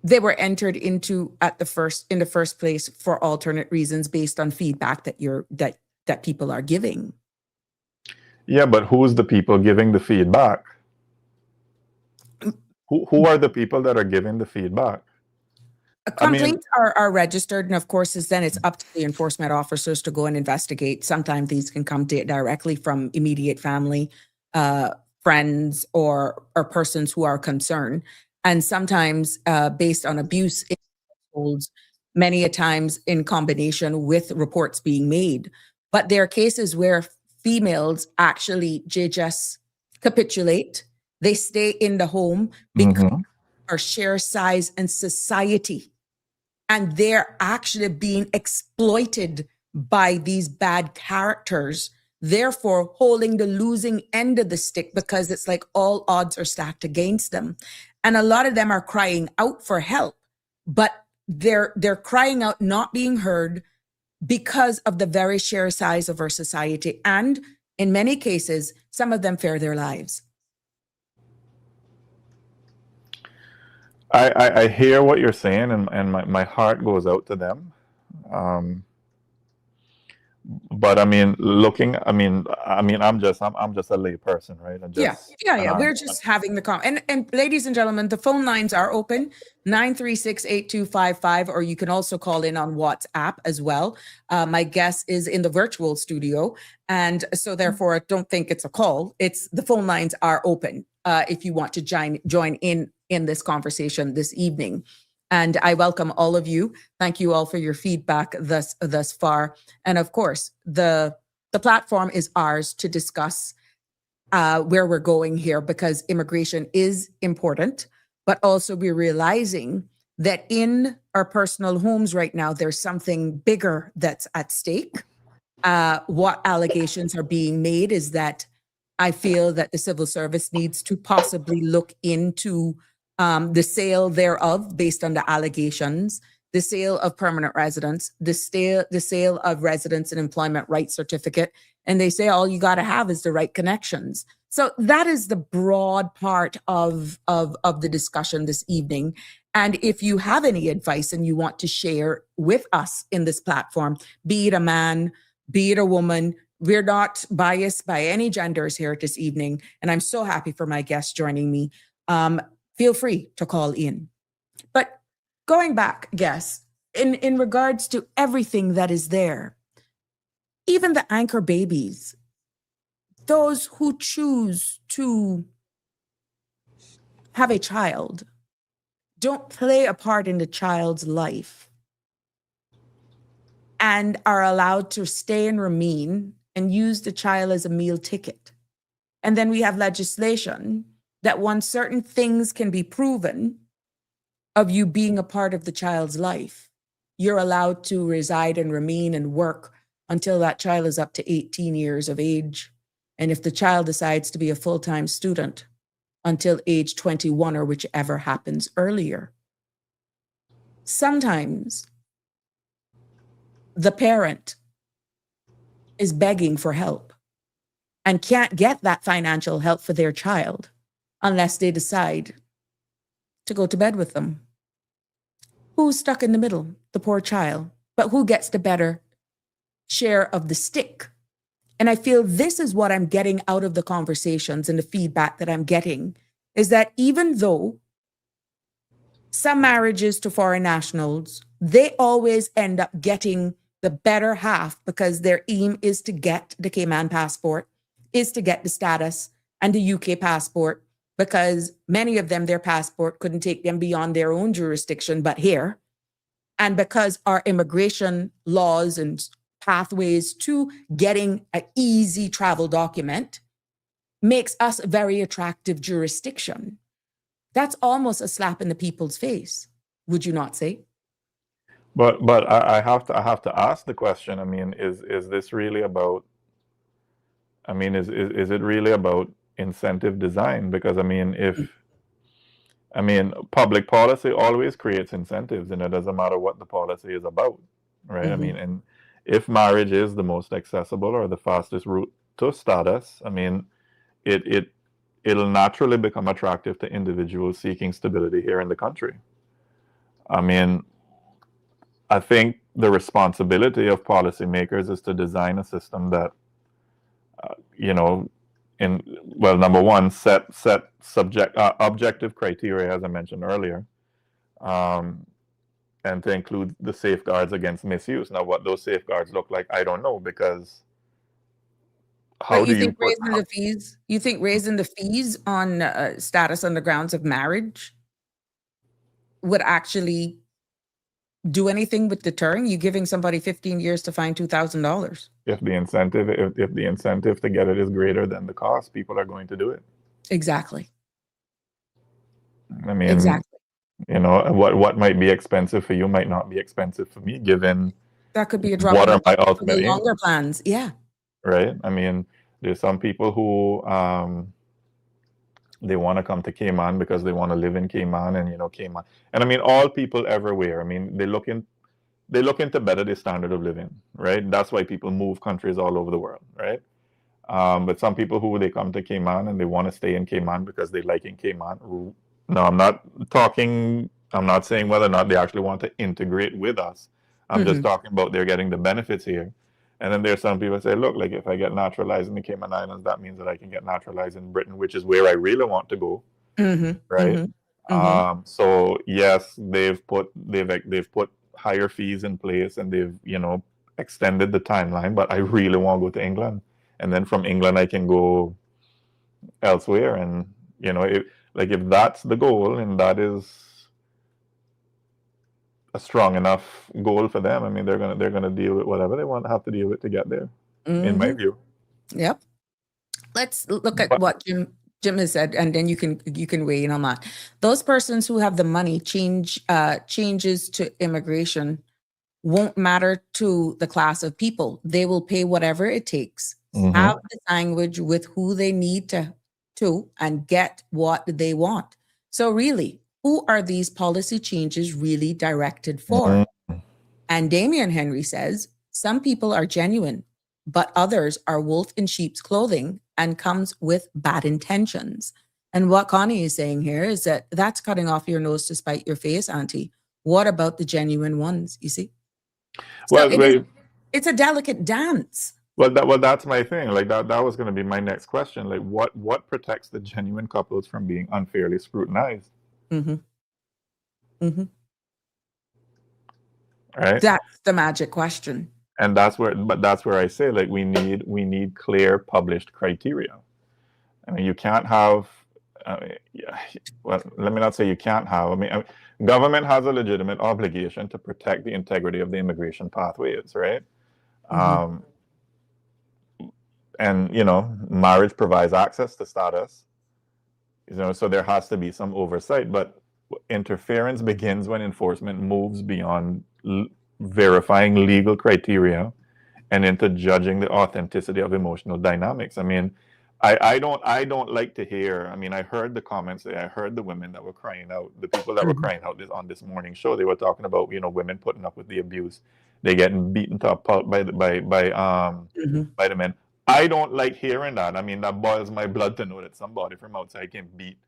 they were entered into in the first place for alternate reasons based on feedback that people are giving? Yeah, but who's the people giving the feedback? Who are the people that are giving the feedback? Complaints are registered, and of course, then it's up to the enforcement officers to go and investigate. Sometimes these can come directly from immediate family, friends, or persons who are concerned, and sometimes based on abuse in households, many a times in combination with reports being made. But there are cases where females actually just capitulate. They stay in the home because our share size and society, and they're actually being exploited by these bad characters, therefore holding the losing end of the stick, because it's like all odds are stacked against them. And a lot of them are crying out for help, but they're crying out not being heard because of the very sheer size of our society. And in many cases, some of them fear their lives. I hear what you're saying, and my heart goes out to them. But I mean, I'm just a lay person, right? Yeah. We're just having the and ladies and gentlemen, the phone lines are open, 936-8255, or you can also call in on WhatsApp as well. My guest is in the virtual studio, and so therefore I don't think it's a call. It's the phone lines are open if you want to join in this conversation this evening. And I welcome all of you. Thank you all for your feedback thus far. And of course, the platform is ours to discuss where we're going here, because immigration is important, but also we're realizing that in our personal homes right now, there's something bigger that's at stake. What allegations are being made is that I feel that the civil service needs to possibly look into the sale thereof based on the allegations, the sale of permanent residence, the sale of residence and employment rights certificate. And they say all you got to have is the right connections. So that is the broad part of the discussion this evening. And if you have any advice and you want to share with us in this platform, be it a man, be it a woman, we're not biased by any genders here this evening. And I'm so happy for my guests joining me. Feel free to call in. But going back, guests, in regards to everything that is there, even the anchor babies, those who choose to have a child, don't play a part in the child's life and are allowed to stay and remain and use the child as a meal ticket. And then we have legislation that once certain things can be proven of you being a part of the child's life, you're allowed to reside and remain and work until that child is up to 18 years of age. And if the child decides to be a full-time student, until age 21 or whichever happens earlier. Sometimes the parent is begging for help and can't get that financial help for their child unless they decide to go to bed with them. Who's stuck in the middle? The poor child. but who gets the better share of the stick? And I feel this is what I'm getting out of the conversations and the feedback that I'm getting, is that even though some marriages to foreign nationals, they always end up getting the better half because their aim is to get the Cayman passport, is to get the status and the UK passport, because many of them, their passport couldn't take them beyond their own jurisdiction, but here. And because our immigration laws and pathways to getting an easy travel document makes us a very attractive jurisdiction. That's almost a slap in the people's face, would you not say? But I have to ask the question. I mean, is this really about? I mean, is it really about incentive design? Because I mean, public policy always creates incentives, and it doesn't matter what the policy is about, right? Mm-hmm. I mean, and if marriage is the most accessible or the fastest route to status, I mean, it'll naturally become attractive to individuals seeking stability here in the country. I mean, I think the responsibility of policymakers is to design a system that, number one, set objective criteria, as I mentioned earlier, and to include the safeguards against misuse. Now, what those safeguards look like, I don't know, because how do you put raising the fees? You think raising the fees on status on the grounds of marriage would actually do anything with deterring? You giving somebody 15 years to find $2,000? if the incentive to get it is greater than the cost, people are going to do it. Exactly. I mean, Exactly. what might be expensive for you might not be expensive for me, given That could be a drop what in are the my bucket for ultimate the aims, longer plans. Yeah. right? I mean, there's some people who they want to come to Cayman because they want to live in Cayman, and Cayman. And I mean, all people everywhere. I mean, they look to better the standard of living, right? That's why people move countries all over the world, right? But some people who they come to Cayman and they want to stay in Cayman because they like in Cayman. No, I'm not saying whether or not they actually want to integrate with us. I'm just talking about they're getting the benefits here. And then there's some people who say, look, like if I get naturalized in the Cayman Islands, that means that I can get naturalized in Britain, which is where I really want to go, right? So yes, they've put higher fees in place, and they've extended the timeline. But I really want to go to England, and then from England I can go elsewhere. And if that's the goal, and that is a strong enough goal for them, I mean, they're gonna deal with whatever they have to deal with to get there. In my view. Yep. Let's look at what Jim has said, and then you can weigh in on that. Those persons who have the money, changes to immigration won't matter to the class of people. They will pay whatever it takes, have the language with who they need to and get what they want. So really, who are these policy changes really directed for? And Damian Henry says, some people are genuine, but others are wolf in sheep's clothing and comes with bad intentions. And what Connie is saying here is that that's cutting off your nose to spite your face, Auntie. What about the genuine ones, you see? Well, So it's a delicate dance. Well, that's my thing. Like that was going to be my next question. Like, what protects the genuine couples from being unfairly scrutinized? Right. That's the magic question. And that's where I say, like, we need clear published criteria. I mean, you can't have. Well, let me not say you can't have. I mean, government has a legitimate obligation to protect the integrity of the immigration pathways, right? And marriage provides access to status, so there has to be some oversight. But interference begins when enforcement moves beyond verifying legal criteria and into judging the authenticity of emotional dynamics. I mean, I don't like to hear. I mean, I heard the comments. I heard the women that were crying out. The people that were crying out on this morning show. They were talking about women putting up with the abuse. They getting beaten to a pulp by the men. I don't like hearing that. I mean, that boils my blood to know that somebody from outside can beat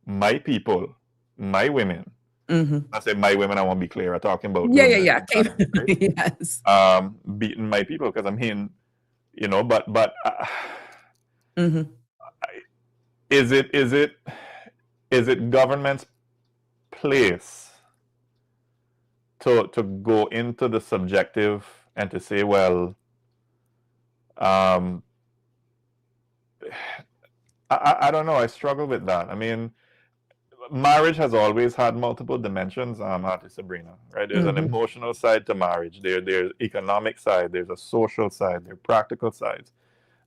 my people, my women, Mm-hmm. I say my women, I want to be clear. I'm talking about Yeah, women, yeah, yeah. right? Yes. Beating my people, because I mean, you know, but Mm-hmm. is it government's place to go into the subjective and to say, well, um, I don't know. I struggle with that. I mean, marriage has always had multiple dimensions, Auntie Sabrina, right? There's an Mm-hmm. emotional side to marriage. There's economic side. There's a social side. There are practical sides.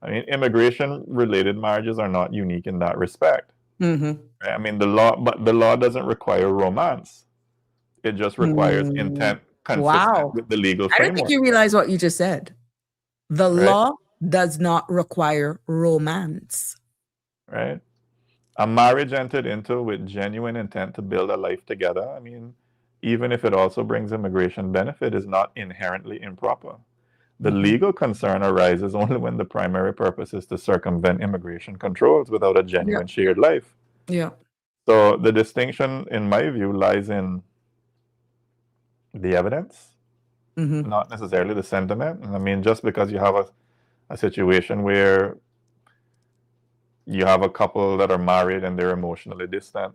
I mean, immigration-related marriages are not unique in that respect. Mm-hmm. Right? I mean, the law doesn't require romance. It just requires intent consistent Wow. with the legal I don't think framework, you realize what you just said. The right? law does not require romance. Right? A marriage entered into with genuine intent to build a life together, I mean, even if it also brings immigration benefit, is not inherently improper. The legal concern arises only when the primary purpose is to circumvent immigration controls without a genuine shared life. Yeah. So the distinction, in my view, lies in the evidence, Mm-hmm. not necessarily the sentiment. I mean, just because you have a situation where you have a couple that are married and they're emotionally distant,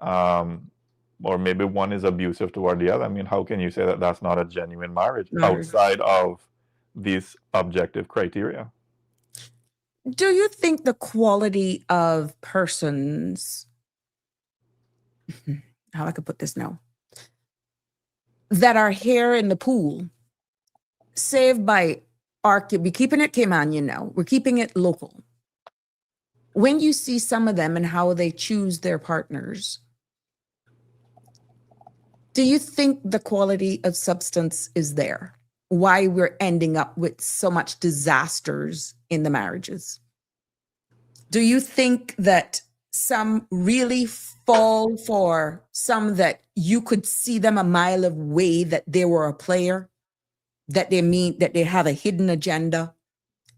or maybe one is abusive toward the other. I mean, how can you say that that's not a genuine marriage outside of these objective criteria? Do you think the quality of persons, how I could put this now, that are here in the pool, saved by we're keeping it Caymanian now, we're keeping it local. When you see some of them and how they choose their partners, do you think the quality of substance is there? Why we're ending up with so much disasters in the marriages? Do you think that some really fall for some that you could see them a mile away that they were a player, that they have a hidden agenda,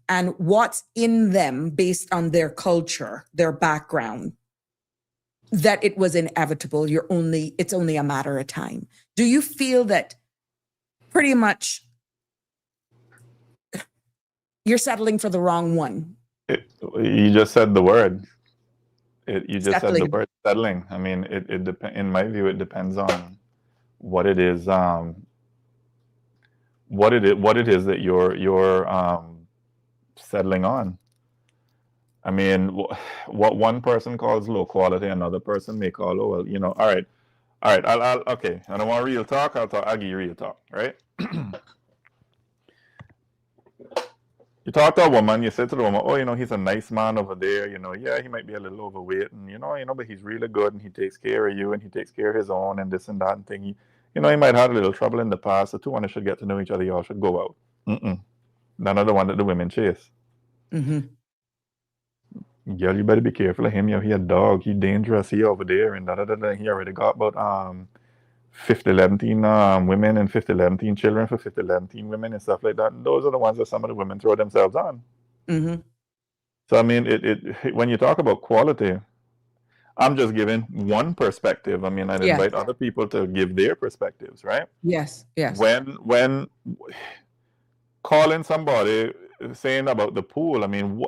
and what's in them based on their culture, their background, that it was inevitable? It's only a matter of time. Do you feel that pretty much you're settling for the wrong one? You just said the word. You just said the Settling. word settling. I mean, in my view, it depends on what it is, what it is that you're settling on. I mean, what one person calls low quality, another person may call, oh, well, you know, all right. Okay. I don't want real talk. I'll give you real talk, right? You talk to a woman, you say to the woman, oh, you know, he's a nice man over there, you know, yeah, he might be a little overweight, and you know, but he's really good, and he takes care of you, and he takes care of his own, and this and that and thing. You know, he might have a little trouble in the past. The two of them should get to know each other. Y'all should go out. None of the one that the women chase. Mm-hmm. Girl, you better be careful of him. Yo, he a dog. He dangerous. He over there, and da. He already got about 50, 17 women and 50, 17 children for 50, 17 women and stuff like that. And those are the ones that some of the women throw themselves on. Mm-hmm. So I mean, when you talk about quality, I'm just giving one perspective. I mean, I'd invite other people to give their perspectives, right? Yes. When calling somebody saying about the pool, I mean,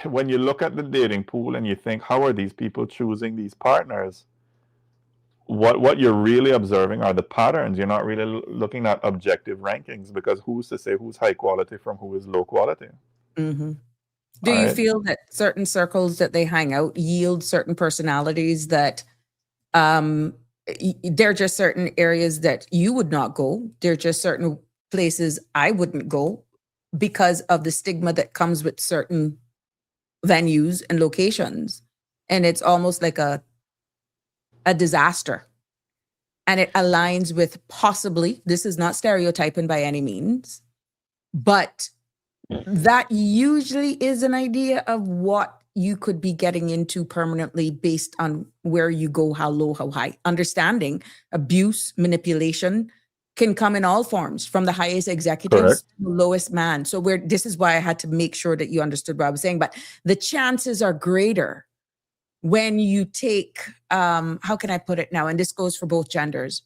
when you look at the dating pool and you think, how are these people choosing these partners? What you're really observing are the patterns. You're not really looking at objective rankings, because who's to say who's high quality from who is low quality? Mm-hmm. Do you feel that certain circles that they hang out yield certain personalities that they're just certain areas that you would not go? They're just certain places I wouldn't go because of the stigma that comes with certain venues and locations. And it's almost like a disaster. And it aligns with possibly, this is not stereotyping by any means, but that usually is an idea of what you could be getting into permanently based on where you go, how low, how high. Understanding abuse, manipulation can come in all forms, from the highest executives to the lowest man. So this is why I had to make sure that you understood what I was saying. But the chances are greater when you take, how can I put it now? And this goes for both genders.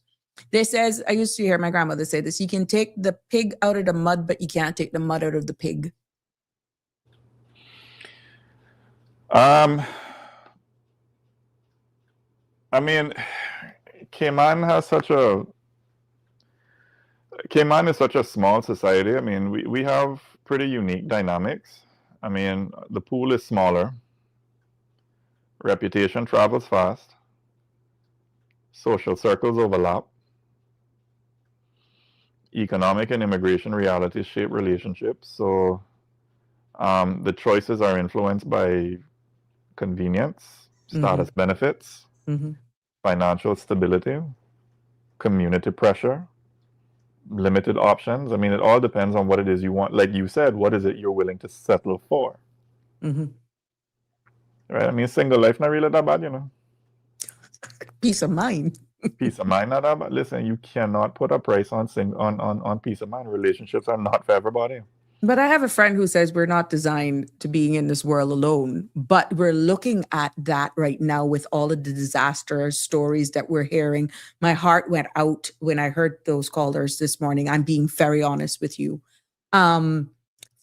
This says, I used to hear my grandmother say this, you can take the pig out of the mud, but you can't take the mud out of the pig. I mean, Cayman is such a small society. I mean, we have pretty unique dynamics. I mean, the pool is smaller. Reputation travels fast. Social circles overlap. Economic and immigration realities shape relationships. So the choices are influenced by convenience, status benefits, financial stability, community pressure, limited options. I mean, it all depends on what it is you want. Like you said, what is it you're willing to settle for? Right? I mean, single life not really that bad, you know. Peace of mind. Peace of mind not that bad. Listen, you cannot put a price on peace of mind. Relationships are not for everybody. But I have a friend who says we're not designed to being in this world alone, but we're looking at that right now with all of the disaster stories that we're hearing. My heart went out when I heard those callers this morning. I'm being very honest with you. For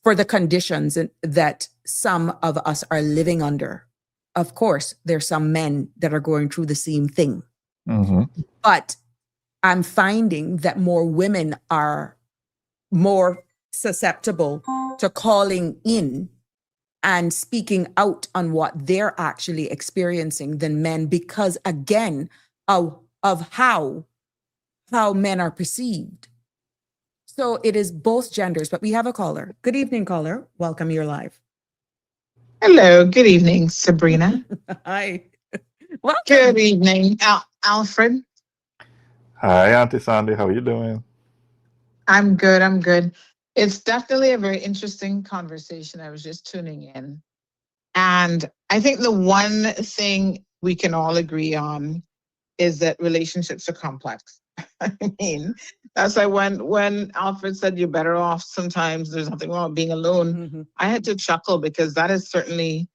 the conditions that some of us are living under. Of course, there's some men that are going through the same thing. But I'm finding that more women are more susceptible to calling in and speaking out on what they're actually experiencing than men, because again of how men are perceived. So it is both genders. But we have a caller. Good evening, caller. Welcome, you're live. Hello, good evening, Sabrina. Hi. Welcome. Good evening, Alfred. Hi, Auntie Sandy. How are you doing? I'm good. It's definitely a very interesting conversation. I was just tuning in. And I think the one thing we can all agree on is that relationships are complex. I mean, that's why when Alfred said you're better off sometimes, there's nothing wrong with being alone, I had to chuckle because that is certainly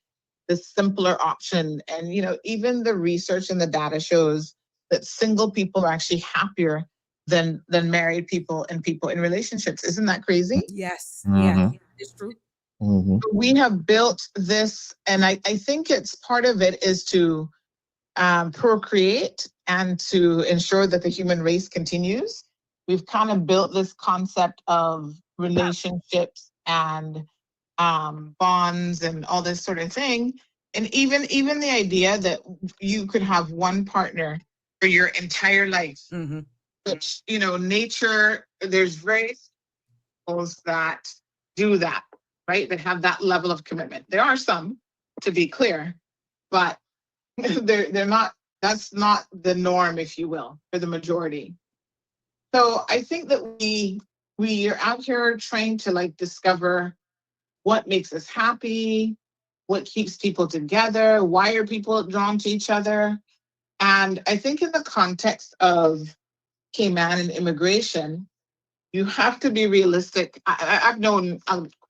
the simpler option. And, you know, even the research and the data shows that single people are actually happier than married people and people in relationships. Isn't that crazy? Yes. Yeah, it's true. We have built this, and I think it's part of it is to procreate and to ensure that the human race continues. We've kind of built this concept of relationships and bonds and all this sort of thing. And even the idea that you could have one partner for your entire life, which, you know, nature, there's various animals that do that, right? That have that level of commitment. There are some, to be clear, but they're not, that's not the norm, if you will, for the majority. So I think that we are out here trying to like discover what makes us happy, what keeps people together, why are people drawn to each other. And I think in the context of Cayman and immigration, you have to be realistic. I've known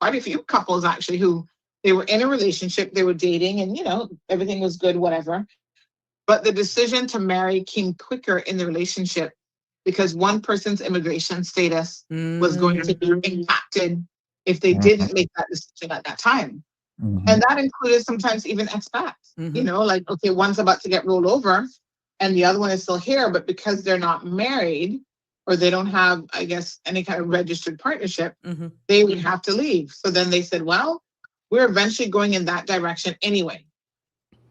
quite a few couples actually who they were in a relationship, they were dating, and you know, everything was good, whatever. But the decision to marry came quicker in the relationship because one person's immigration status was going to be impacted if they didn't make that decision at that time. And that included sometimes even expats. You know, like, okay, one's about to get rolled over and the other one is still here, but because they're not married or they don't have, I guess, any kind of registered partnership, they would have to leave. So then they said, well, we're eventually going in that direction anyway.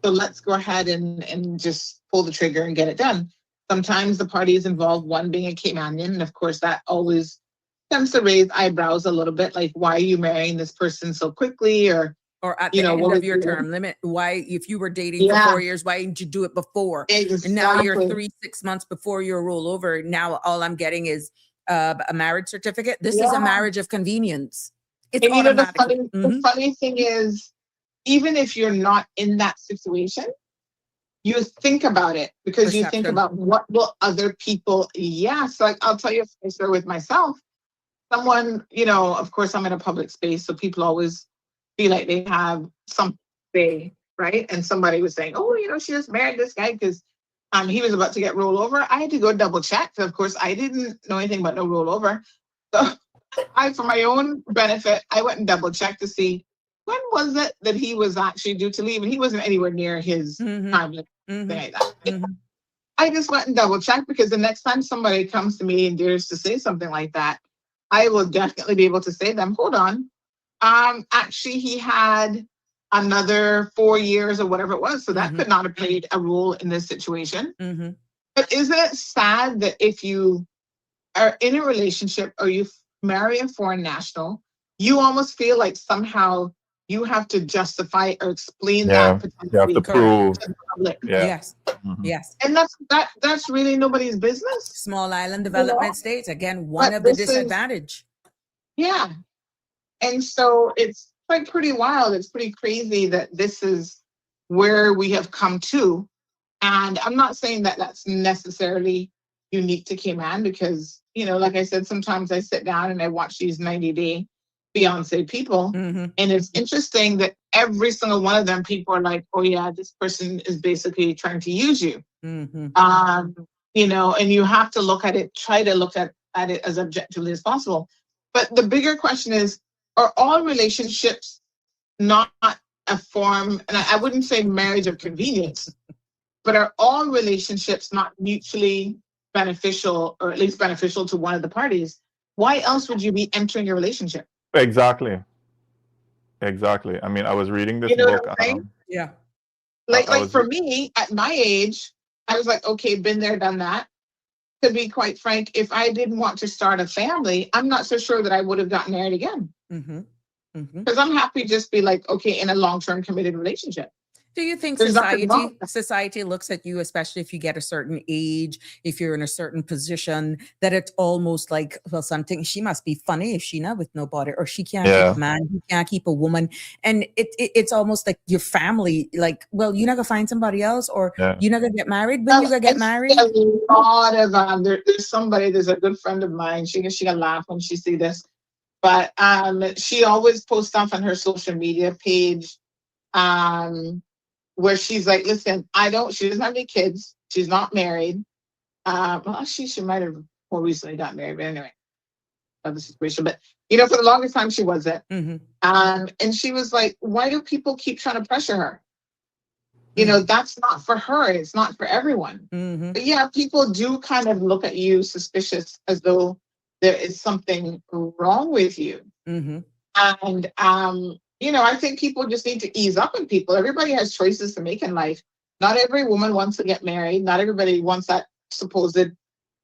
So let's go ahead and just pull the trigger and get it done. Sometimes the parties involved one being a Caymanian, and of course that always tends to raise eyebrows a little bit, like, why are you marrying this person so quickly? Or at the end of your term limit, why, if you were dating for 4 years, why didn't you do it before? Exactly. And now you're 6 months before your rollover. Now all I'm getting is a marriage certificate. This is a marriage of convenience. It's and automatic. The funny thing is, even if you're not in that situation, you think about it because you think about what will other people. Yes, like I'll tell you a story with myself. Someone, you know, of course, I'm in a public space, so people always feel like they have something to say. right? And somebody was saying, oh, she just married this guy because he was about to get rolled over. I had to go double check. Of course, I didn't know anything about no rollover. So for my own benefit, I went and double checked to see when was it that he was actually due to leave, and he wasn't anywhere near his time limit. Like that. I just went and double checked because the next time somebody comes to me and dares to say something like that, I will definitely be able to say to them, hold on. Actually, he had another 4 years or whatever it was. So that could not have played a role in this situation. But isn't it sad that if you are in a relationship or you marry a foreign national, you almost feel like somehow you have to justify or explain that potentially you have to prove to the public. Yes. Yes. And that's really nobody's business. Small island development states, again, one of the disadvantage. Yeah. And so it's like pretty wild. It's pretty crazy that this is where we have come to. And I'm not saying that that's necessarily unique to Cayman because, like I said, sometimes I sit down and I watch these 90-day Beyonce people. And it's interesting that every single one of them, people are like, oh yeah, this person is basically trying to use you. And you have to look at it, try to look at it as objectively as possible. But the bigger question is, are all relationships not a form, and I wouldn't say marriage of convenience, but are all relationships not mutually beneficial, or at least beneficial to one of the parties? Why else would you be entering a relationship? Exactly. I mean, I was reading this book. Yeah. Like for me, at my age, I was like, okay, been there, done that. To be quite frank, if I didn't want to start a family, I'm not so sure that I would have gotten married again. Because I'm happy to just be like, okay, in a long-term committed relationship. Do you think There's nothing wrong with that. society looks at you, especially if you get a certain age, if you're in a certain position, that it's almost like, well, something, she must be funny if she not with nobody, or she can't keep a man, he can't keep a woman. And it's almost like your family, like, well, you're not gonna find somebody else, or you're not gonna get married when you're gonna get married. A lot of there's a good friend of mine, she gonna laugh when she see this, but she always posts stuff on her social media page where she's like, listen, she doesn't have any kids. She's not married. Well, she might have more recently got married, but anyway, other situation. But, for the longest time she wasn't. And she was like, why do people keep trying to pressure her? That's not for her. It's not for everyone. But yeah, people do kind of look at you suspicious as though there is something wrong with you. And, I think people just need to ease up on people. Everybody has choices to make in life. Not every woman wants to get married. Not everybody wants that supposed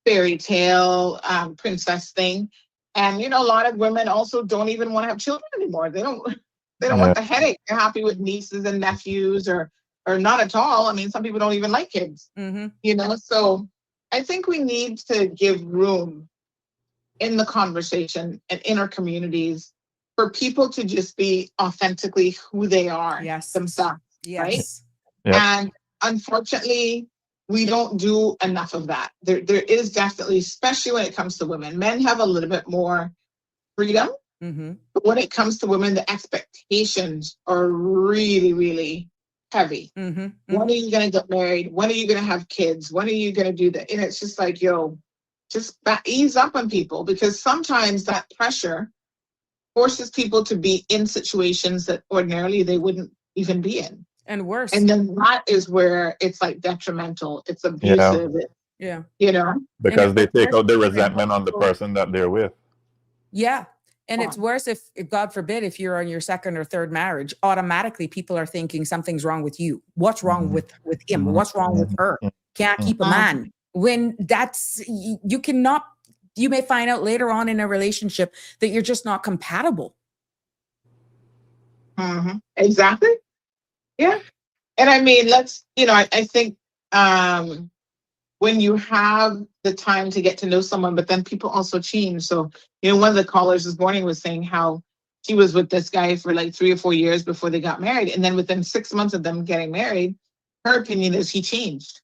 fairy tale princess thing. And, a lot of women also don't even want to have children anymore. They don't want the headache. They're happy with nieces and nephews or not at all. I mean, some people don't even like kids, So I think we need to give room in the conversation and in our communities for people to just be authentically who they are themselves, right? And unfortunately, we don't do enough of that. There is definitely, especially when it comes to women, men have a little bit more freedom. But when it comes to women, the expectations are really, really heavy. When are you going to get married? When are you going to have kids? When are you going to do that? And it's just like, just ease up on people, because sometimes that pressure forces people to be in situations that ordinarily they wouldn't even be in. And worse. And then that is where it's like detrimental. It's abusive. Because they take out the resentment on the person that they're with. Yeah. And it's worse if, God forbid, if you're on your second or third marriage, automatically people are thinking something's wrong with you. What's wrong with him? What's wrong with her? Can't keep a man. When you may find out later on in a relationship that you're just not compatible. Exactly. Yeah. And I mean, I think when you have the time to get to know someone, but then people also change. So, one of the callers this morning was saying how she was with this guy for like 3 or 4 years before they got married. And then within 6 months of them getting married, her opinion is he changed.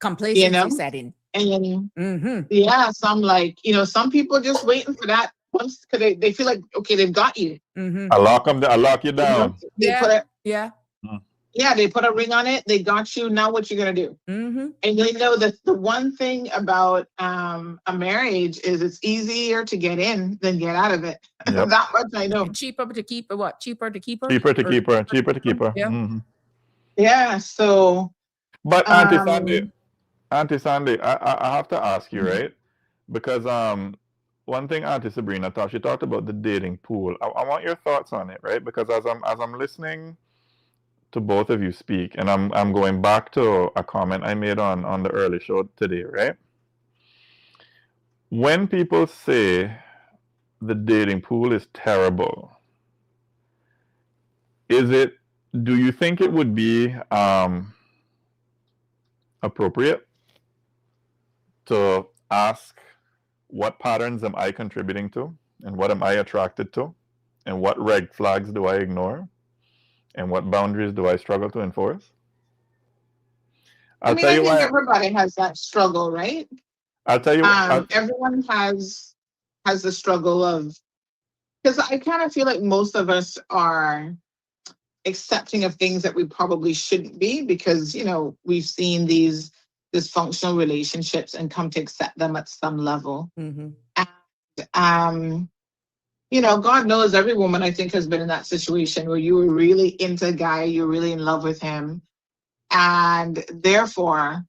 Complacency setting. And so I'm like, some people just waiting for that once, because they feel like, okay, they've got you. I lock you down. Yeah, they put a ring on it. They got you. Now what you gonna do? Mm-hmm. And they know that the one thing about a marriage is it's easier to get in than get out of it. Yep. That much I know. Cheaper to keep her. What? Cheaper to keep her. Cheaper to Or- keep her. Cheaper to keep her. Yeah. Mhm. Yeah. So But um, Auntie Sandy, I have to ask you, Mhm. right? Because one thing Auntie Sabrina thought, she talked about the dating pool. I want your thoughts on it, right? Because as I'm listening to both of you speak, and I'm going back to a comment I made on the early show today, right? When people say the dating pool is terrible, do you think it would be appropriate to ask, what patterns am I contributing to, and what am I attracted to, and what red flags do I ignore, and what boundaries do I struggle to enforce? I I'll mean, tell I you think why. everybody has that struggle, right? I'll tell you. Everyone has the struggle of, because I kind of feel like most of us are accepting of things that we probably shouldn't be, because we've seen these dysfunctional relationships and come to accept them at some level. Mhm. And God knows every woman, I think, has been in that situation where you were really into a guy, you're really in love with him, and therefore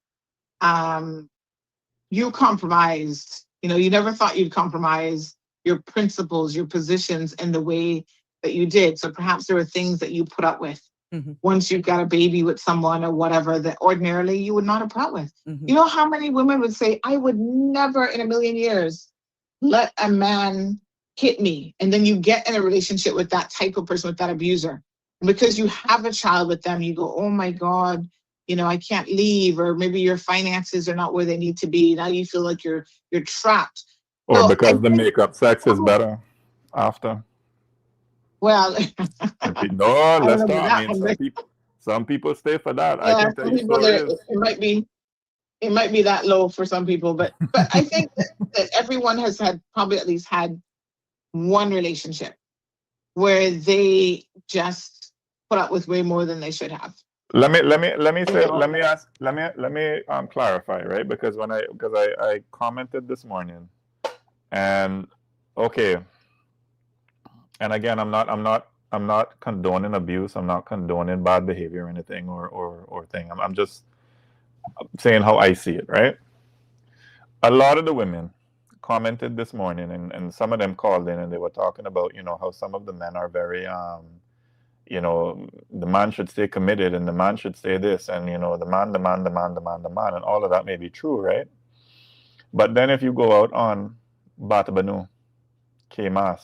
you compromised. You never thought you'd compromise your principles, your positions in the way that you did. So perhaps there were things that you put up with Mhm. once you've got a baby with someone or whatever that ordinarily you would not have put up with. Mhm. You know how many women would say, I would never in a million years let a man hit me. And then you get in a relationship with that type of person, with that abuser. And because you have a child with them, you go, oh my God, I can't leave, or maybe your finances are not where they need to be. Now you feel like you're trapped. Or So I because the think, makeup sex is better after. well, No, I don't let's know about talk. I that mean, one. some people stay for that. I Yeah, can tell some you people there, stories. it might be that low for some people, but I think that everyone has probably at least had one relationship where they just put up with way more than they should have. Let me You say, know, let me clarify, right? Because I commented this morning, and okay, and again, I'm not condoning abuse. I'm not condoning bad behavior or anything, or thing. I'm just saying how I see it, right? A lot of the women commented this morning, and some of them called in, and they were talking about, how some of the men are very the man should stay committed, and the man should say this, and the man, and all of that may be true, right? But then if you go out on Batabanu, Cayman,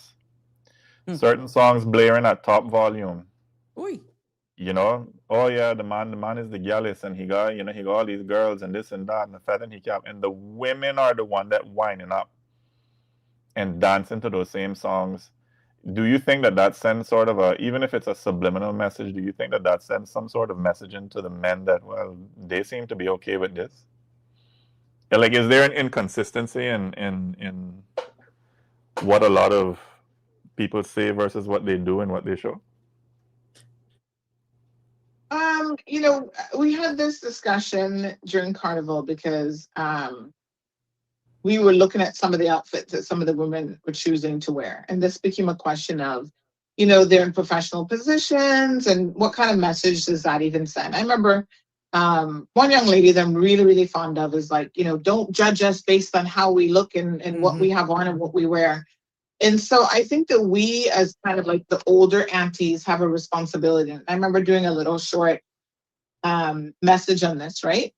certain songs blaring at top volume, Oy. oh yeah, the man is the gallus, and he got all these girls and this and that, and the fat and he cap, and the women are the one that whining up and dancing to those same songs. Do you think that sends sort of even if it's a subliminal message, do you think that sends some sort of message into the men that, well, they seem to be okay with this? Like, is there an inconsistency in what a lot of people say versus what they do and what they show? we had this discussion during Carnival because we were looking at some of the outfits that some of the women were choosing to wear. And this became a question of, they're in professional positions, and what kind of message does that even send? I remember one young lady that I'm really, really fond of is like, don't judge us based on how we look and what we have on and what we wear. And so I think that we, as kind of like the older aunties, have a responsibility. I remember doing a little short message on this, right?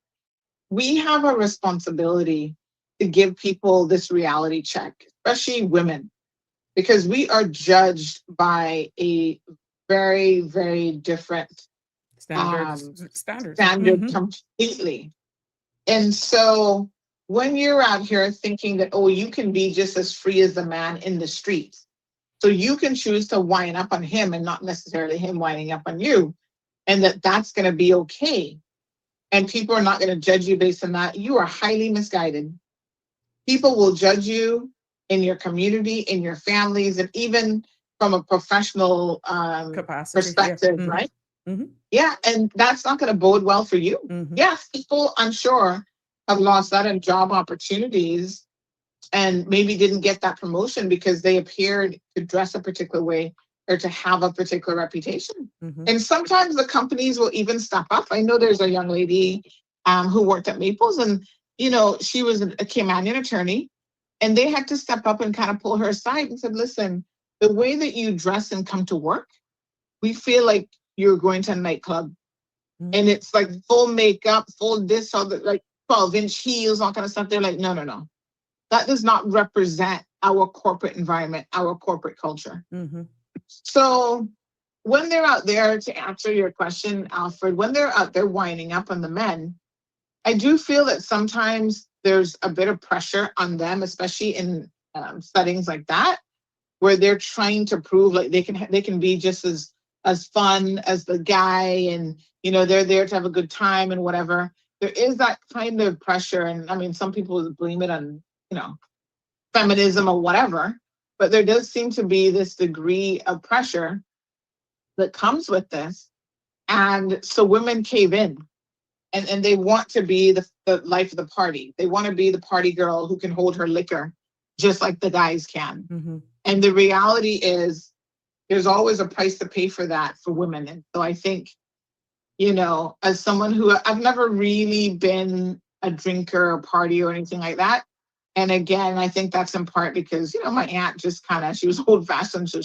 We have a responsibility to give people this reality check, especially women, because we are judged by a very, very different Standards. standard completely. And so when you're out here thinking that, oh, you can be just as free as the man in the streets, so you can choose to wind up on him and not necessarily him winding up on you, and that's going to be okay, and people are not going to judge you based on that, you are highly misguided. People will judge you in your community, in your families, and even from a professional Capacity, perspective, yeah. right? Yeah, and that's not going to bode well for you. Yes, people, I'm sure, have lost out on job opportunities and maybe didn't get that promotion because they appeared to dress a particular way or to have a particular reputation. And sometimes the companies will even step up. I know there's a young lady who worked at Maples, and she was a Caymanian attorney, and they had to step up and kind of pull her aside and said, "Listen, the way that you dress and come to work, we feel like you're going to a nightclub, and it's like full makeup, full this, all the like 12-inch heels, all kind of stuff." They're like, "No, no, no. That does not represent our corporate environment, our corporate culture." So when they're out there, to answer your question, Alfred, when they're out there winding up on the men, I do feel that sometimes there's a bit of pressure on them, especially in settings like that, where they're trying to prove like they can be just as fun as the guy, and they're there to have a good time and whatever. There is that kind of pressure, and I mean, some people blame it on feminism or whatever, but there does seem to be this degree of pressure that comes with this, and so women cave in, and they want to be the life of the party. They want to be the party girl who can hold her liquor just like the guys can. And the reality is there's always a price to pay for that for women. And so I think, as someone who I've never really been a drinker or party or anything like that. And again, I think that's in part because, my aunt just she was old fashioned. So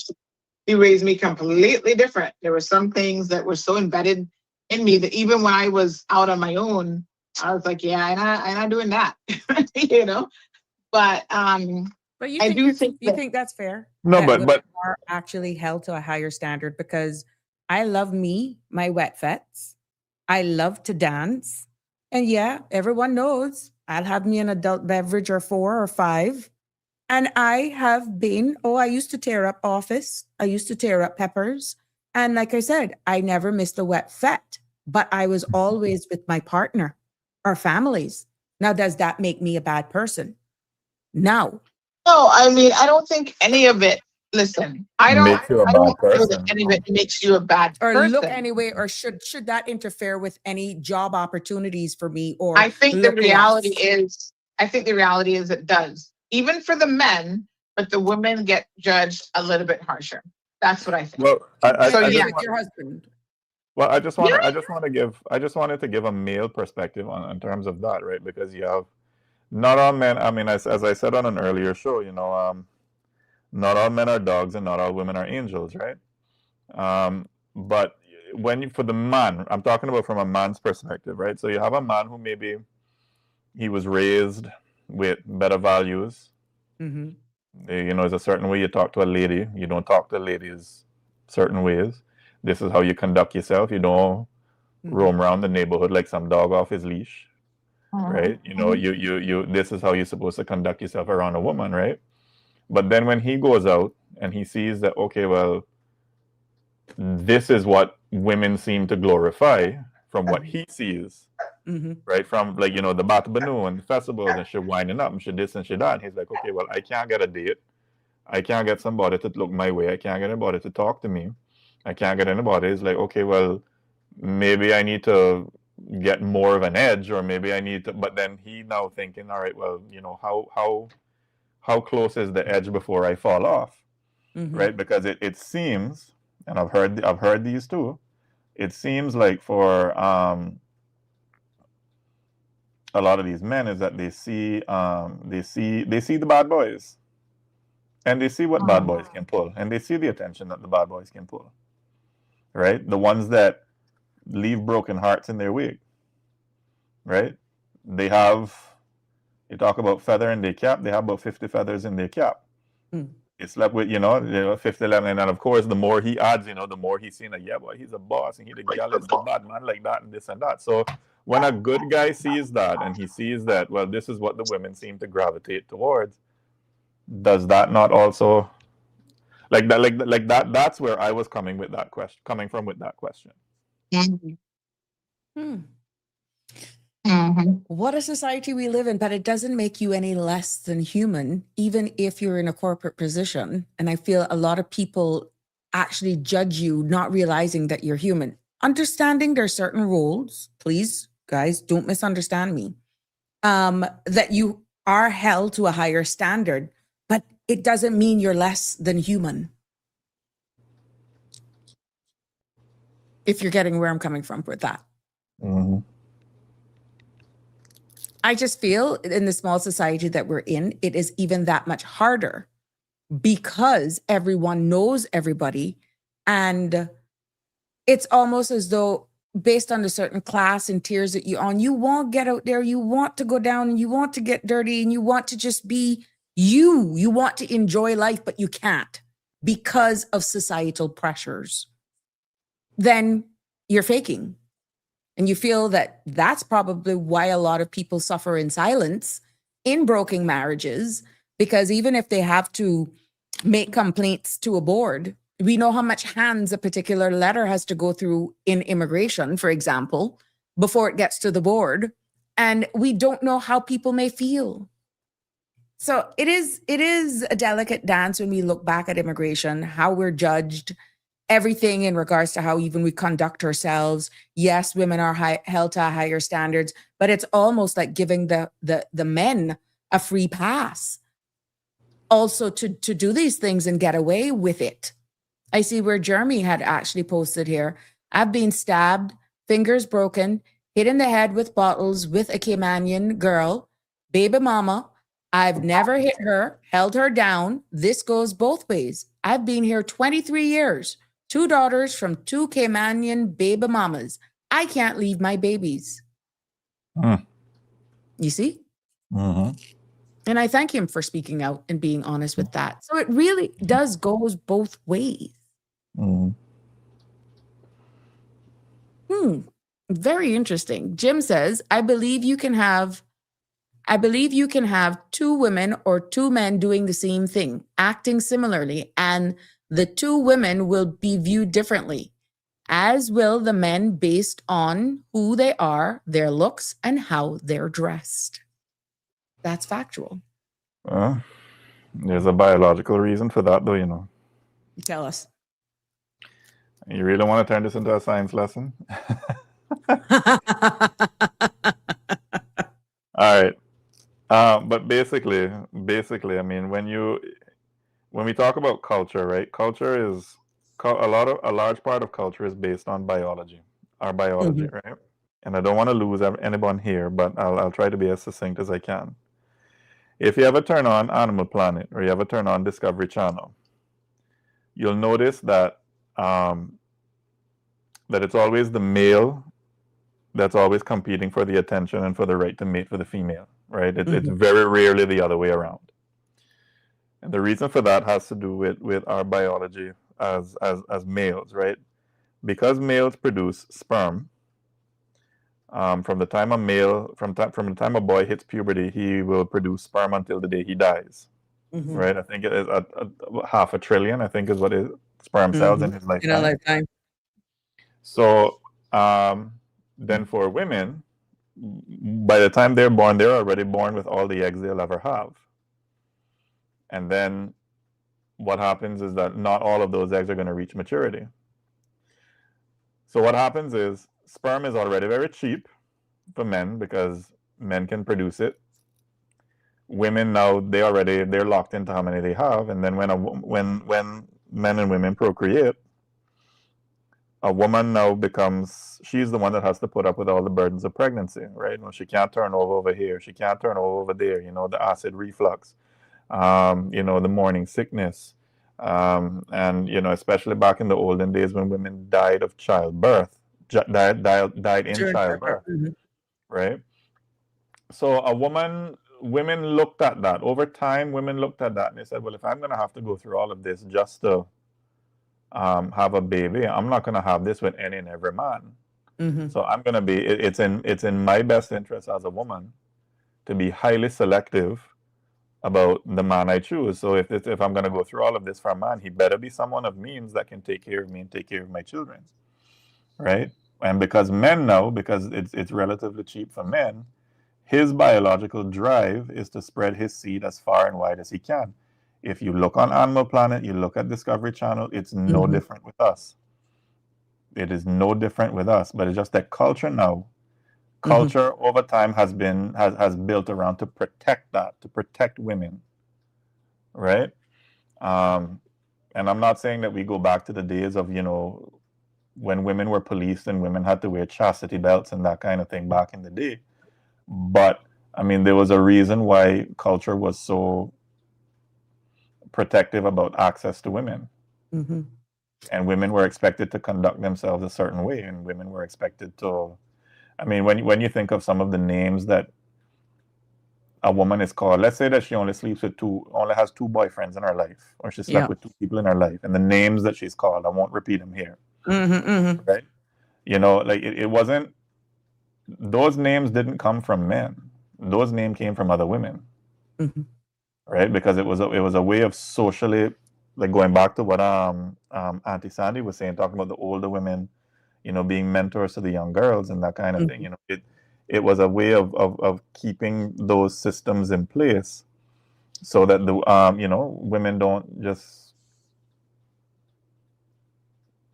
she raised me completely different. There were some things that were so embedded in me that even when I was out on my own, I was like, yeah, I'm not doing that, But you I think think think that's fair? No, that but women are actually held to a higher standard, because I love my wet fets. I love to dance. And yeah, everyone knows I'll have me an adult beverage or 4 or 5. And I have been, I used to tear up Office. I used to tear up Peppers. And like I said, I never missed a wet fet, but I was always with my partner or families. Now, does that make me a bad person? No. No, I mean, I don't think any of it. Listen, I don't makes you a bad feel that person. any of it makes you a bad Or person. look anyway, or should that interfere with any job opportunities for me? Or I think the look reality less? is it does. Even for the men, but the women get judged a little bit harsher. That's what I think. Well, I So, just yeah. With your husband. Well, I just wanted to give a male perspective on in terms of that, right? Because you have not all men. I mean, as I said on an earlier show, not all men are dogs and not all women are angels, right? But for the man, I'm talking about from a man's perspective, right? So you have a man who maybe he was raised with better values. There's a certain way you talk to a lady. You don't talk to ladies certain ways. This is how you conduct yourself. You don't roam around the neighborhood like some dog off his leash, right? You this is how you're supposed to conduct yourself around a woman, right? But then when he goes out and he sees that, okay, well, this is what women seem to glorify from what he sees, right? From the Batabanu and the festivals, and she winding up and she this and she that. And he's like, okay, well, I can't get a date. I can't get somebody to look my way. I can't get anybody to talk to me. I can't get anybody. It's like, okay, well, maybe I need to get more of an edge, or maybe I need to. But then he now thinking, all right, well, how close is the edge before I fall off, right? Because it seems, and I've heard these too. It seems like for a lot of these men is that they see the bad boys, and they see what bad boys can pull, and they see the attention that the bad boys can pull, right? The ones that leave broken hearts in their wake, right? They you talk about feather in their cap, they have about 50 feathers in their cap. He slept with, 50, 11, and then of course the more he adds, the more he's seen like, yeah, boy, he's a boss, and he the gal is a bad man like that, and this and that. So when a good guy sees that, and he sees that, well, this is what the women seem to gravitate towards, does that not also like that? That's where I was coming from with that question. What a society we live in, but it doesn't make you any less than human, even if you're in a corporate position. And I feel a lot of people actually judge you, not realizing that you're human. understanding there's certain rules. Please, guys, don't misunderstand me. That you are held to a higher standard, but it doesn't mean you're less than human. If you're getting where I'm coming from with that. Mm-hmm. I just feel in the small society that we're in, it is even that much harder because everyone knows everybody. And it's almost as though based on the certain class and tiers that you're on, you won't get out there. You want to go down and you want to get dirty and you want to just be you. You want to enjoy life, but you can't because of societal pressures. Then you're faking. And you feel that that's probably why a lot of people suffer in silence in broken marriages, because even if they have to make complaints to a board, we know how much hands a particular letter has to go through in immigration, for example, before it gets to the board. And we don't know how people may feel. So it is a delicate dance when we look back at immigration, how we're judged, everything in regards to how even we conduct ourselves. Yes, women are held to higher standards, but it's almost like giving the men a free pass also to do these things and get away with it. I see where Jeremy had actually posted here. I've been stabbed, fingers broken, hit in the head with bottles with a Caymanian girl, baby mama. I've never hit her, held her down. This goes both ways. I've been here 23 years. 2 daughters from 2 Caymanian baby mamas. I can't leave my babies. You see? Mm-hmm. And I thank him for speaking out and being honest with that. So it really does goes both ways. Mm-hmm. Very interesting. Jim says, I believe you can have 2 women or 2 men doing the same thing, acting similarly, and the 2 women will be viewed differently, as will the men based on who they are, their looks, and how they're dressed. That's factual. There's a biological reason for that, though, you know. Tell us. You really want to turn this into a science lesson? All right. But basically, I mean, when we talk about culture, right? Culture is a large part of culture is based on biology, our biology, right? And I don't want to lose anyone here, but I'll try to be as succinct as I can. If you ever turn on Animal Planet or you ever turn on Discovery Channel, you'll notice that that it's always the male that's always competing for the attention and for the right to mate for the female, right? It's very rarely the other way around. And the reason for that has to do with our biology as males, right? Because males produce sperm, from the time the time a boy hits puberty, he will produce sperm until the day he dies, right? I think it is a 500 billion, I think is what is sperm cells in his lifetime. In a lifetime. So then for women, by the time they're born, they're already born with all the eggs they'll ever have. And then what happens is that not all of those eggs are going to reach maturity. So what happens is sperm is already very cheap for men because men can produce it. Women now, they're locked into how many they have. And then when men and women procreate, a woman now she's the one that has to put up with all the burdens of pregnancy, right? You know, she can't turn over here. She can't turn over there. You know, the acid reflux, you know, the morning sickness. And, you know, especially back in the olden days when women died of childbirth, died in childbirth, right? So women looked at that. Over time, women looked at that and they said, well, if I'm going to have to go through all of this just to have a baby, I'm not going to have this with any and every man. So I'm going to be, it's in my best interest as a woman to be highly selective about the man I choose. So if I'm going to go through all of this for a man, he better be someone of means that can take care of me and take care of my children, right? And because it's relatively cheap for men, his biological drive is to spread his seed as far and wide as he can. If you look on Animal Planet, you look at Discovery Channel, it's no different with us. It is no different with us, but it's just that culture now, Mm-hmm. culture over time has built around to protect that, to protect women, right? And I'm not saying that we go back to the days of, when women were policed and women had to wear chastity belts and that kind of thing back in the day. But I mean, there was a reason why culture was so protective about access to women. Mm-hmm. And women were expected to conduct themselves a certain way, and women were expected to. I mean, when you think of some of the names that a woman is called, let's say that she only has two boyfriends in her life, or she slept Yeah. with two people in her life, and the names that she's called, I won't repeat them here, Mm-hmm. Mm-hmm. right? Like it wasn't. Those names didn't come from men. Those names came from other women, Mm-hmm. right? Because it was a way of socially, like going back to what Auntie Sandy was saying, talking about the older women, being mentors to the young girls and that kind of thing. It was a way of keeping those systems in place so that the women don't just,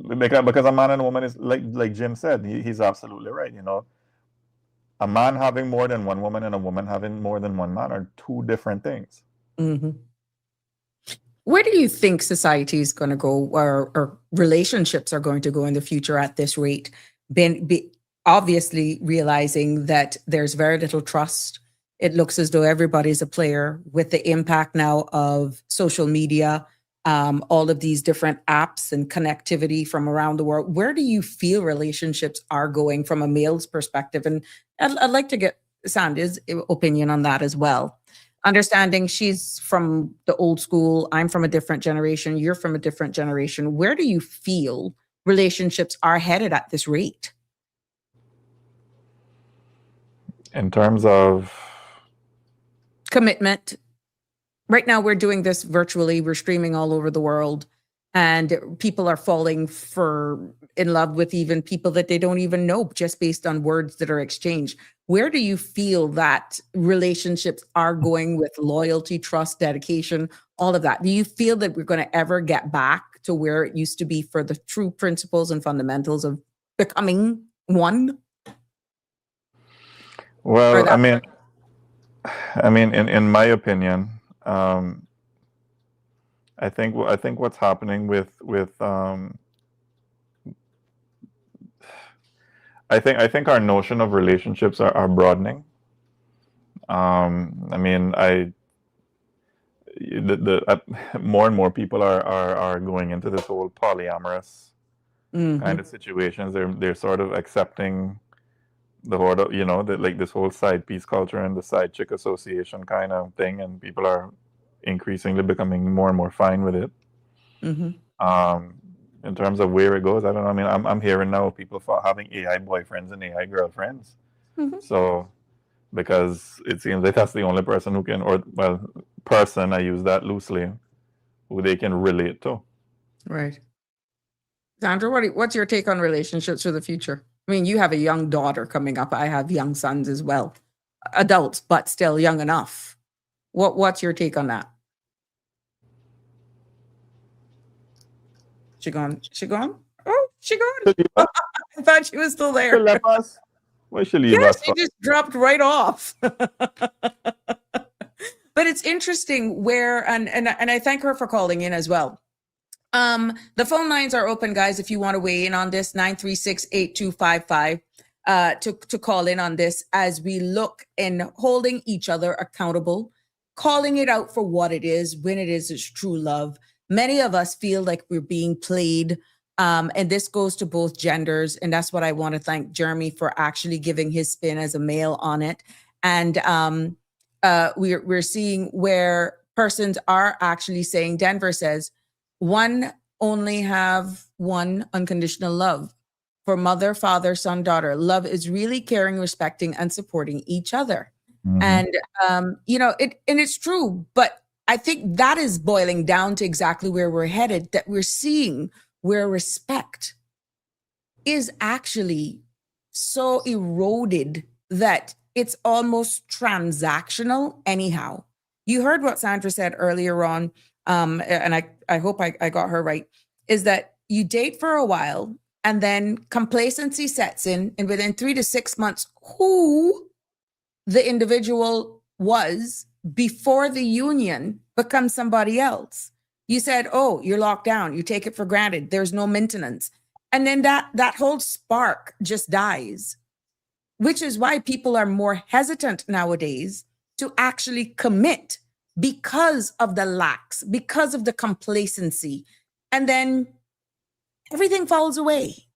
because a man and a woman is like Jim said, he's absolutely right. A man having more than one woman and a woman having more than one man are two different things. Mm-hmm. Where do you think society is going to go, or relationships are going to go in the future at this rate? Obviously realizing that there's very little trust. It looks as though everybody's a player with the impact now of social media, all of these different apps and connectivity from around the world. Where do you feel relationships are going from a male's perspective? And I'd like to get Sandy's opinion on that as well. Understanding she's from the old school, I'm from a different generation, you're from a different generation. Where do you feel relationships are headed at this rate? In terms of commitment. Right now, we're doing this virtually. We're streaming all over the world, and people are falling in love with even people that they don't even know just based on words that are exchanged. Where do you feel that relationships are going with loyalty, trust, dedication, all of that? Do you feel that we're going to ever get back to where it used to be for the true principles and fundamentals of becoming one? well, I mean, in my opinion, I think what's happening with I think our notion of relationships are broadening. I mean, more and more people are going into this whole polyamorous kind of situations. They're sort of accepting the whole, this whole side piece culture and the side chick association kind of thing, and people are increasingly becoming more and more fine with it. In terms of where it goes, I don't know. I mean, I'm hearing now people having AI boyfriends and AI girlfriends. So, because it seems like that's the only person who can, person, I use that loosely, who they can relate to. Right. Sandra, what's your take on relationships for the future? I mean, you have a young daughter coming up. I have young sons as well. Adults, but still young enough. What's your take on that? She gone? Oh, she gone. I thought she was still there. She left us. Why she leave us? She just dropped right off. But it's interesting where, and I thank her for calling in as well. The phone lines are open, guys, if you want to weigh in on this, 936-8255, to call in on this as we look in holding each other accountable, calling it out for what it is, when it is true love. Many of us feel like we're being played, and this goes to both genders, and that's what I want to thank Jeremy for actually giving his spin as a male on it. And we're seeing where persons are actually saying, Denver says, one only have one unconditional love for mother, father, son, daughter. Love is really caring, respecting, and supporting each other. And, and it's true, but I think that is boiling down to exactly where we're headed, that we're seeing where respect is actually so eroded that it's almost transactional anyhow. You heard what Sandra said earlier on, and I hope I got her right, is that you date for a while, And then complacency sets in, and within 3 to 6 months, who the individual was before the union becomes somebody else. You said, oh, you're locked down. You take it for granted. There's no maintenance. And then that whole spark just dies, which is why people are more hesitant nowadays to actually commit because of the lax, because of the complacency. And then everything falls away.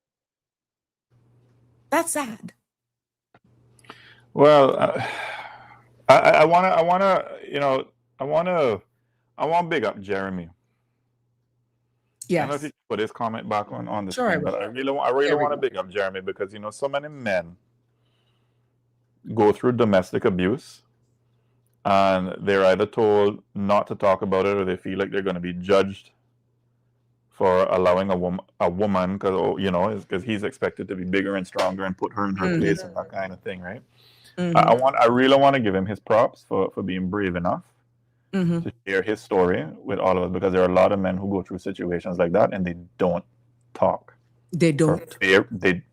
That's sad. Well, I want to big up Jeremy. I don't know if Yes. you put his comment back on the Sure, I screen, but will. I really There we want to go. big up Jeremy because so many men go through domestic abuse and they're either told not to talk about it or they feel like they're going to be judged for allowing a woman because he's expected to be bigger and stronger and put her in her place and that kind of thing, right? I really want to give him his props for being brave enough to share his story with all of us, because there are a lot of men who go through situations like that and they don't talk. They don't.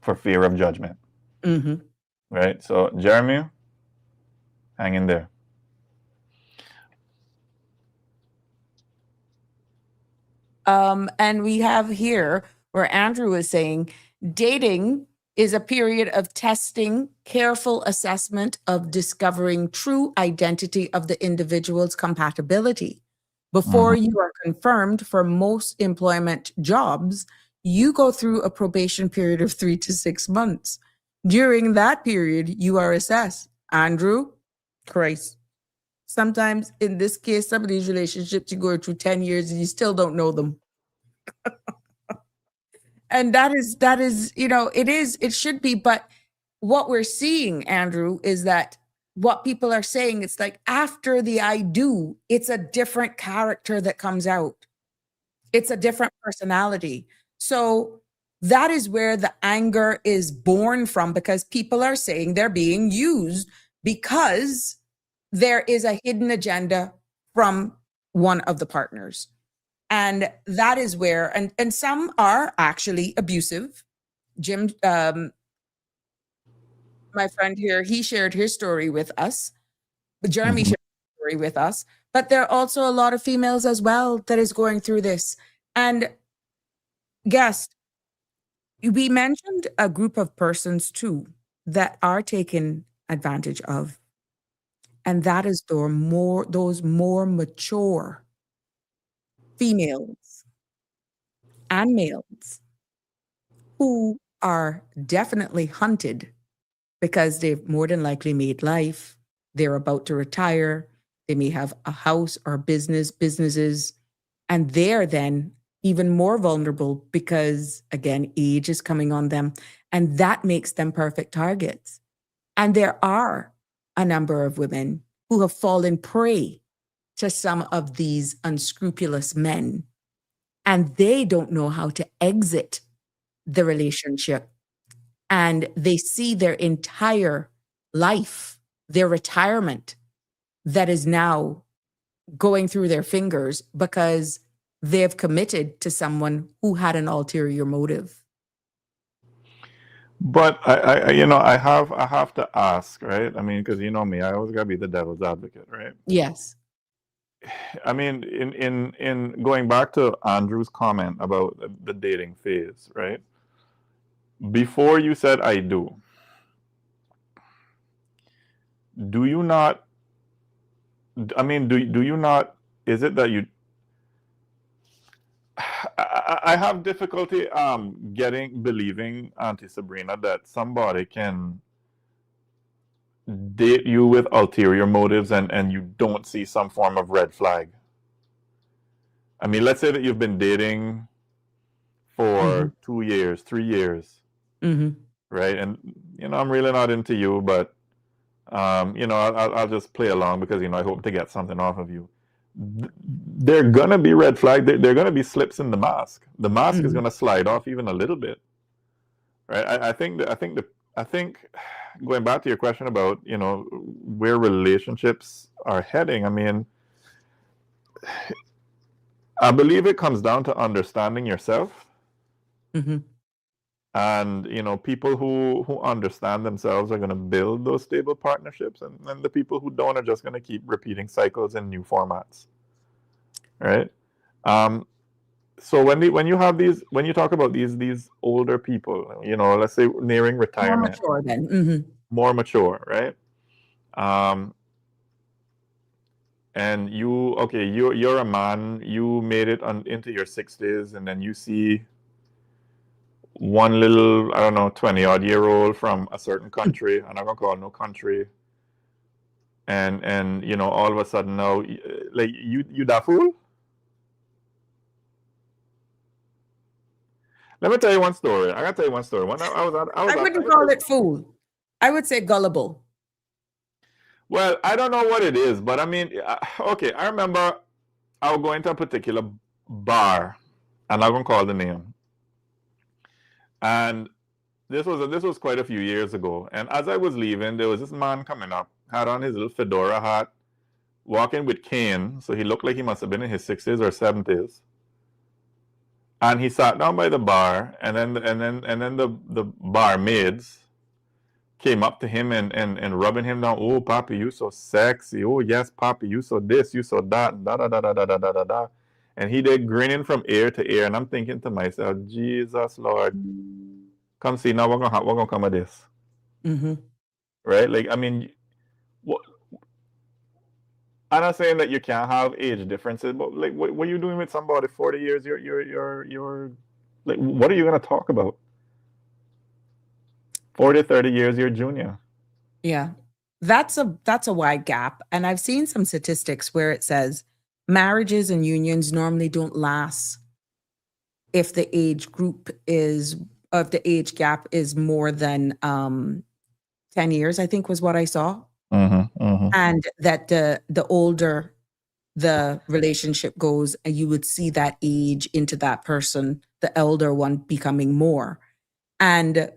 For fear of judgment. Right? So Jeremy, hang in there. And we have here where Andrew is saying dating is a period of testing, careful assessment of discovering true identity of the individual's compatibility. Before you are confirmed for most employment jobs, you go through a probation period of 3 to 6 months. During that period, you are assessed. Andrew, Christ. Sometimes in this case, some of these relationships, you go through 10 years and you still don't know them. And that is, it should be. But what we're seeing, Andrew, is that what people are saying, it's like after the I do, it's a different character that comes out. It's a different personality. So that is where the anger is born from, because people are saying they're being used because there is a hidden agenda from one of the partners. And that is where, and some are actually abusive. Jim, my friend here, he shared his story with us. Jeremy shared his story with us. But there are also a lot of females as well that is going through this. And guest, we mentioned a group of persons too that are taken advantage of. And that is those more mature females and males who are definitely hunted because they've more than likely made life. They're about to retire. They may have a house or businesses, and they're then even more vulnerable because, again, age is coming on them, and that makes them perfect targets. And there are a number of women who have fallen prey to some of these unscrupulous men, and they don't know how to exit the relationship. And they see their entire life, their retirement, that is now going through their fingers because they've committed to someone who had an ulterior motive. But I have to ask, right? I mean, because you know me, I always gotta be the devil's advocate, right? Yes. I mean, in going back to Andrew's comment about the dating phase, right? Before you said I do you not? I mean, do you not? Is it that you? I have difficulty believing, Auntie Sabrina, that somebody can date you with ulterior motives and you don't see some form of red flag. I mean, let's say that you've been dating for 2 years, 3 years, right? And I'm really not into you, but I'll just play along because I hope to get something off of you. They're gonna be red flag. They're gonna be slips in the mask. The mask is gonna slide off even a little bit, right? I think going back to your question about where relationships are heading. I mean, I believe it comes down to understanding yourself And people who understand themselves are going to build those stable partnerships, and the people who don't are just going to keep repeating cycles in new formats, right? So when you talk about these older people, let's say nearing More retirement, mature then. Mm-hmm. more mature, right? And you're a man, you made it into your 60s, and then you see one little, I don't know, 20-odd-year-old from a certain country, I'm not gonna call it no country, and all of a sudden now, like you that fool. Let me tell you one story. I gotta tell you one story. When I wouldn't call it fool. I would say gullible. Well, I don't know what it is, but I mean, okay, I remember I was going to a particular bar, I'm not gonna call the name, and this was quite a few years ago. And as I was leaving, there was this man coming up, had on his little fedora hat, walking with cane, so he looked like he must have been in his 60s or 70s. And he sat down by the bar, and then the barmaids came up to him and rubbing him down. Oh, Papi, you so sexy. Oh, yes, Papi, you so this, you so that, da da da da da da da da da. And he did grinning from ear to ear, and I'm thinking to myself, Jesus Lord, come see now, we're gonna come at this, Mm-hmm. right? Like, I mean, what? I'm not saying that you can't have age differences, but like, what are you doing with somebody 40 years? You're like, what are you gonna talk about? 40, 30 years, you're junior. Yeah. That's a wide gap. And I've seen some statistics where it says marriages and unions normally don't last if the age gap is more than 10 years, I think was what I saw. Mm-hmm, mm-hmm. And that the older the relationship goes, and you would see that age into that person, the elder one becoming more. And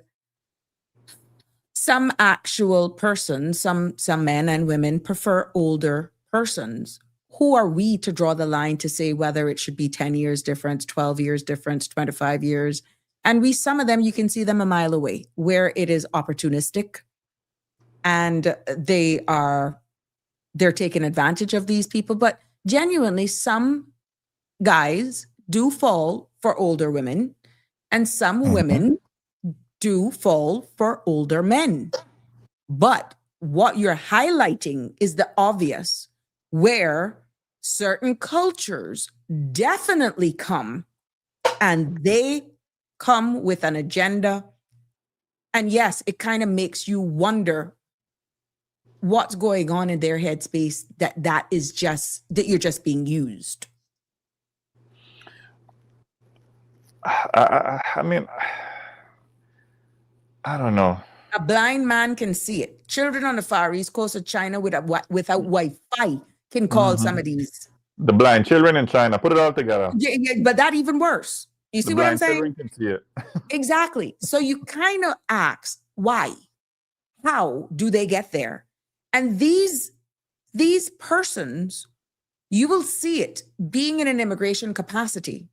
some actual persons, some men and women prefer older persons. Who are we to draw the line to say whether it should be 10 years difference, 12 years difference, 25 years? And some of them, you can see them a mile away, where it is opportunistic and they're taking advantage of these people. But genuinely, some guys do fall for older women, and some women do fall for older men. But what you're highlighting is the obvious, where certain cultures definitely come, and they come with an agenda. And yes, it kind of makes you wonder what's going on in their headspace, that you're just being used. I mean, I don't know. A blind man can see it. Children on the Far East Coast of China without Wi-Fi can call some of these. The blind children in China, put it all together. Yeah, but that even worse. You see what I'm saying? Children can see it. Exactly. So you kind of ask, why? How do they get there? And these persons, you will see it being in an immigration capacity.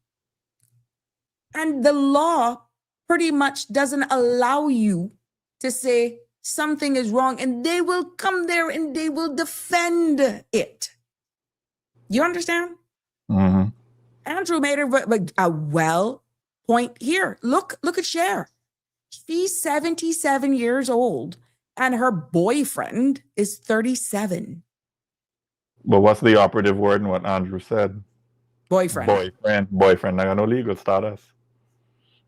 And the law pretty much doesn't allow you to say something is wrong, and they will come there and they will defend it. You understand? Mm-hmm. Andrew made a well point here. Look at Cher. She's 77 years old and her boyfriend is 37. But what's the operative word in what Andrew said? Boyfriend. Boyfriend. I got no legal status.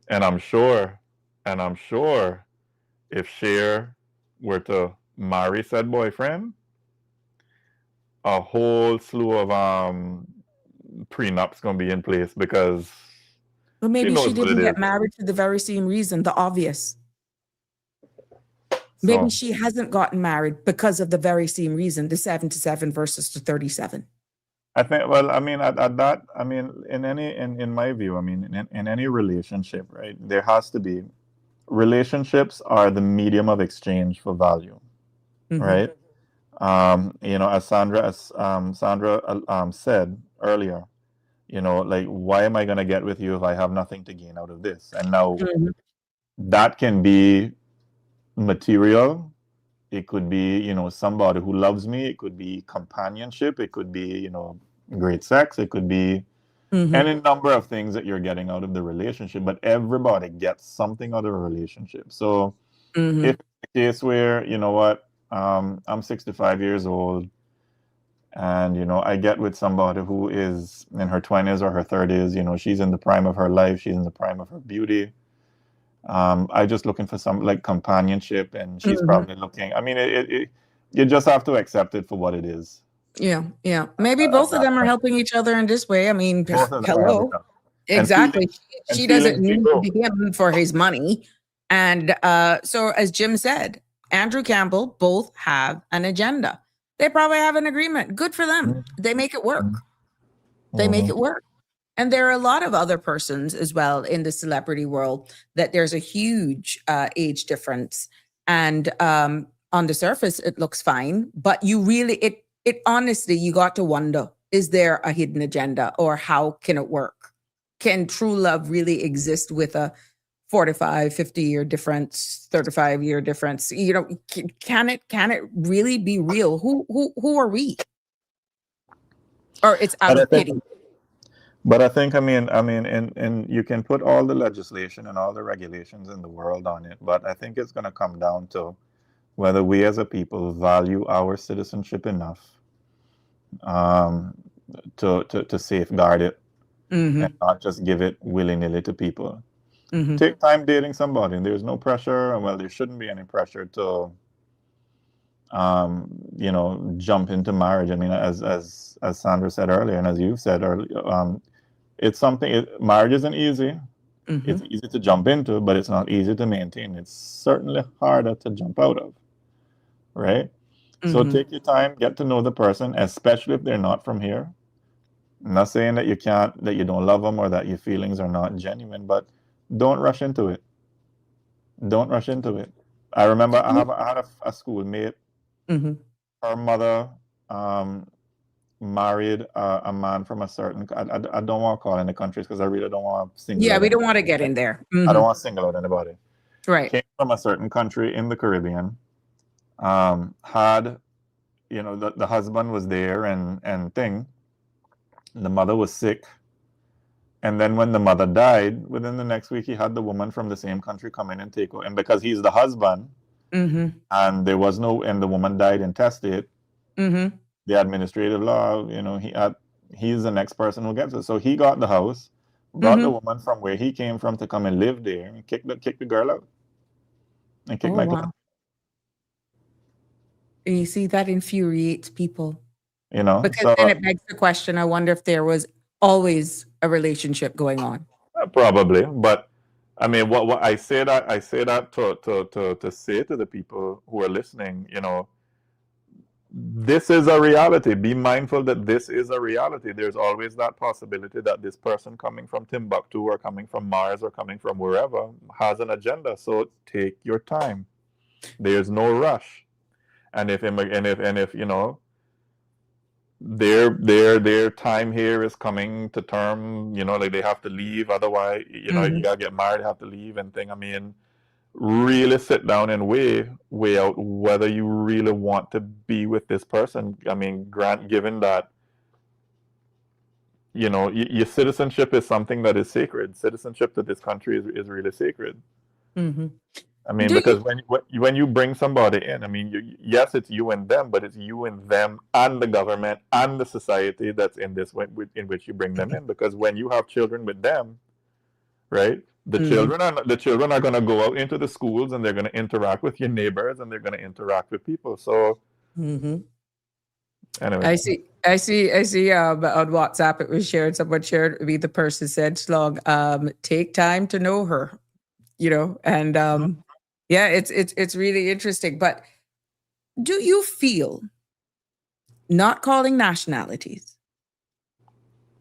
And I'm sure if Cher were to marry said boyfriend, a whole slew of prenups gonna be in place, because Well, maybe she didn't get married for the very same reason, the obvious. Maybe she hasn't gotten married because of the very same reason, the 77 versus the 37. I think, well, I mean, at that, I mean, in my view, I mean, in any relationship, right, there has to be, relationships are the medium of exchange for value, right? As Sandra said earlier, like, why am I going to get with you if I have nothing to gain out of this? And now that can be material. It could be, you know, somebody who loves me. It could be companionship. It could be, you know, great sex. It could be any number of things that you're getting out of the relationship. But everybody gets something out of a relationship. So if it's a case where, you know what, I'm 65 years old, and you know I get with somebody who is in her 20s or her 30s, you know, she's in the prime of her life, she's in the prime of her beauty. I just looking for some like companionship, and she's probably looking. I mean, you just have to accept it for what it is. Yeah, yeah. Maybe both of That them are point. helping each other in this way. I mean, Both of them are having hello. that. And Exactly. She doesn't feelings do need grow. him for his money. And so, as Jim said, Andrew Campbell both have an agenda. They probably have an agreement. Good for them. They make it work. They make it work. And there are a lot of other persons as well in the celebrity world that there's a huge age difference. And on the surface, it looks fine. But you really, it honestly, you got to wonder, is there a hidden agenda, or how can it work? Can true love really exist with a 45, 50-year difference, 35-year difference? You know, can it really be real? Who are we? Or it's out of pity. But I think, I mean, and you can put all the legislation and all the regulations in the world on it, but I think it's going to come down to whether we as a people value our citizenship enough to safeguard it and not just give it willy-nilly to people. Take time dating somebody, and there's no pressure. Well, there shouldn't be any pressure to, you know, jump into marriage. I mean, as Sandra said earlier, and as you said earlier, it's something. Marriage isn't easy. It's easy to jump into, but it's not easy to maintain. It's certainly harder to jump out of, right? So take your time, get to know the person, especially if they're not from here. I'm not saying that you can't, that you don't love them, or that your feelings are not genuine, but don't rush into it. Don't rush into it. I remember I had a schoolmate. Her mother married a man from a certain. I don't want to call any countries because I really don't want to single. Yeah, out we don't anybody. want to get in there. I don't want to single out anybody. Right. Came from a certain country in the Caribbean. Had, you know, the husband was there and thing. The mother was sick. And then when the mother died, within the next week, he had the woman from the same country come in and take over. And because he's the husband, and there was no, and the woman died intestate, the administrative law, you know, he's the next person who gets it. So he got the house, brought the woman from where he came from to come and live there, and kicked the girl out. And kicked my client. You see, that infuriates people. You know, because then it begs the question, I wonder if there was always a relationship going on. Probably, but I mean, what I say that to say to the people who are listening, you know, this is a reality. Be mindful that this is a reality. There's always that possibility that this person coming from Timbuktu or coming from Mars or coming from wherever has an agenda. So take your time. There's no rush. And if you know, their time here is coming to term, you know, like they have to leave, otherwise, you know, you gotta get married, have to leave and thing. I mean, really sit down and weigh out whether you really want to be with this person. I mean, given that, you know, your citizenship is something that is sacred. Citizenship to this country is really sacred. I mean, because when you bring somebody in, I mean, yes, it's you and them, but it's you and them and the government and the society that's in this in which you bring them in. Because when you have children with them, right, the children are going to go out into the schools, and they're going to interact with your neighbors, and they're going to interact with people. So anyway, I see. On WhatsApp, it was shared. Someone shared with me. The person said, "Slog, take time to know her." You know, and yeah, it's really interesting. But do you feel, not calling nationalities,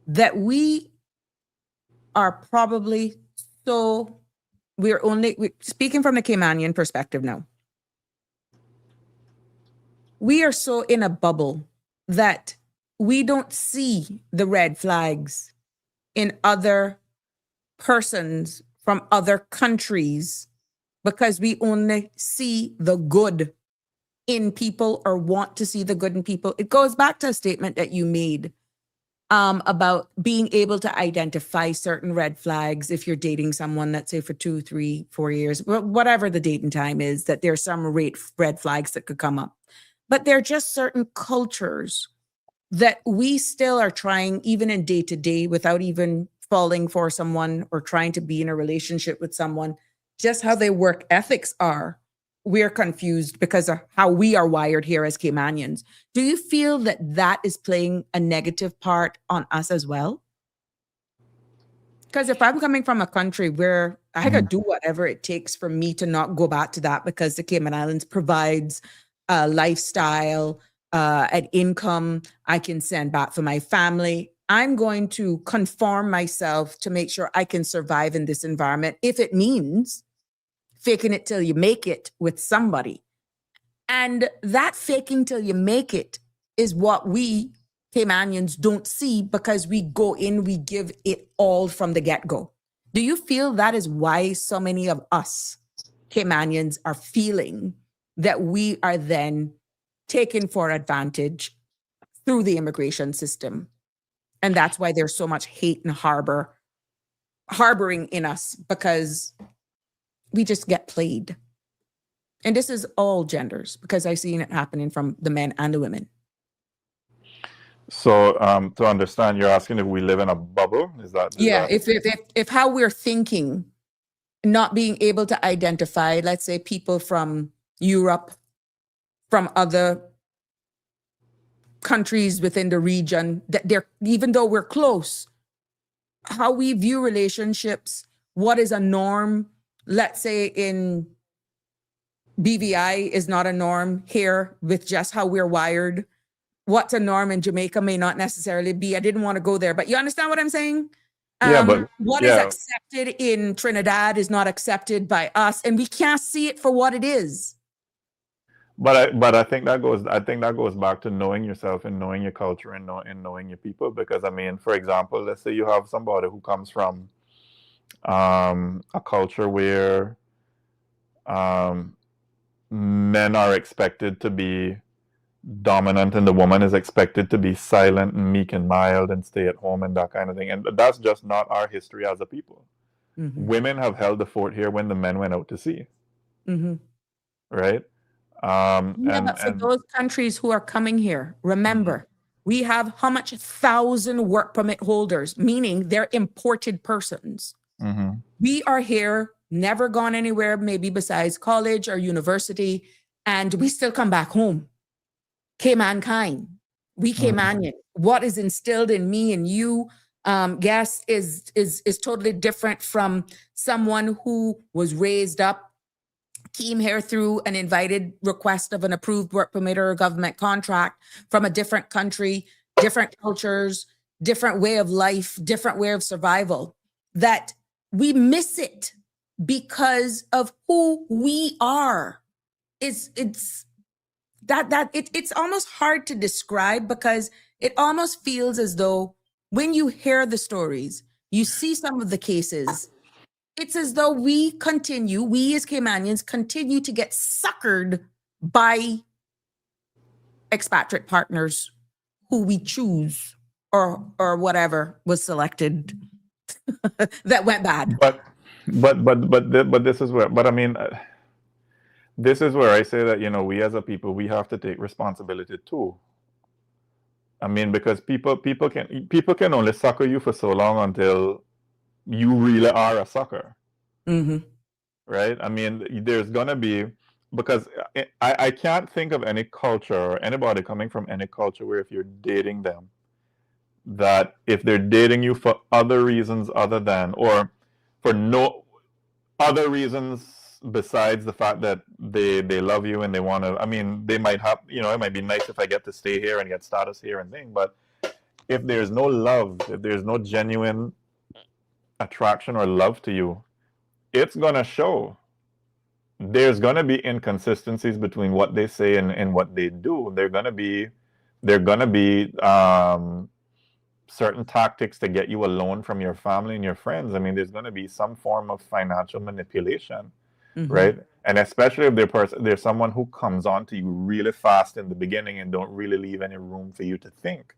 that we are probably we're speaking from the Caymanian perspective now. We are so in a bubble that we don't see the red flags in other persons from other countries because we only see the good in people or want to see the good in people. It goes back to a statement that you made about being able to identify certain red flags if you're dating someone, let's say for 2, 3, 4 years, whatever the dating time is, that there's some red flags that could come up. But there are just certain cultures that we still are trying, even in day to day, without even falling for someone or trying to be in a relationship with someone, just how their work ethics are. We're confused because of how we are wired here as Caymanians. Do you feel that that is playing a negative part on us as well? Because if I'm coming from a country where I could do whatever it takes for me to not go back to that, because the Cayman Islands provides a lifestyle, an income I can send back for my family, I'm going to conform myself to make sure I can survive in this environment if it means faking it till you make it with somebody. And that faking till you make it is what we Caymanians don't see, because we go in, we give it all from the get-go. Do you feel that is why so many of us Caymanians are feeling that we are then taken for advantage through the immigration system? And that's why there's so much hate and harboring in us, because we just get played. And this is all genders, because I've seen it happening from the men and the women. So to understand, you're asking if we live in a bubble? Is that? If how we're thinking, not being able to identify, let's say, people from Europe, from other countries within the region, that they're, even though we're close, how we view relationships, what is a norm, let's say in BVI is not a norm here with just how we're wired. What's a norm in Jamaica may not necessarily be. I didn't want to go there, but you understand what I'm saying? What is accepted in Trinidad is not accepted by us, and we can't see it for what it is. But I think that goes back to knowing yourself and knowing your culture and knowing your people. Because I mean, for example, let's say you have somebody who comes from a culture where men are expected to be dominant and the woman is expected to be silent and meek and mild and stay at home and that kind of thing. And that's just not our history as a people. Women have held the fort here when the men went out to sea. Right? But for those countries who are coming here, remember, we have how much 1,000 work permit holders, meaning they're imported persons. We are here, never gone anywhere, maybe besides college or university, and we still come back home. Caymankind, we Caymanian. What is instilled in me and you, guess, is totally different from someone who was raised up, came here through an invited request of an approved work permit or a government contract from a different country, different cultures, different way of life, different way of survival, that we miss it because of who we are. It's almost hard to describe, because it almost feels as though when you hear the stories, you see some of the cases, it's as though we as Caymanians continue to get suckered by expatriate partners who we choose or whatever was selected that went bad. But this is where, but I mean, this is where I say that, you know, we as a people, we have to take responsibility too. I mean, because people can only sucker you for so long until you really are a sucker. Right? I mean, there's gonna be, because I can't think of any culture or anybody coming from any culture where if you're dating them, that if they're dating you for other reasons other than, or for no other reasons besides the fact that they love you and they want to, I mean, they might have, you know, it might be nice if I get to stay here and get status here and thing, but if there's no love, if there's no genuine attraction or love to you, it's gonna show. There's gonna be inconsistencies between what they say and what they do. They're gonna be certain tactics to get you a loan from your family and your friends. I mean, there's gonna be some form of financial manipulation. right? And especially if there's someone who comes on to you really fast in the beginning and don't really leave any room for you to think,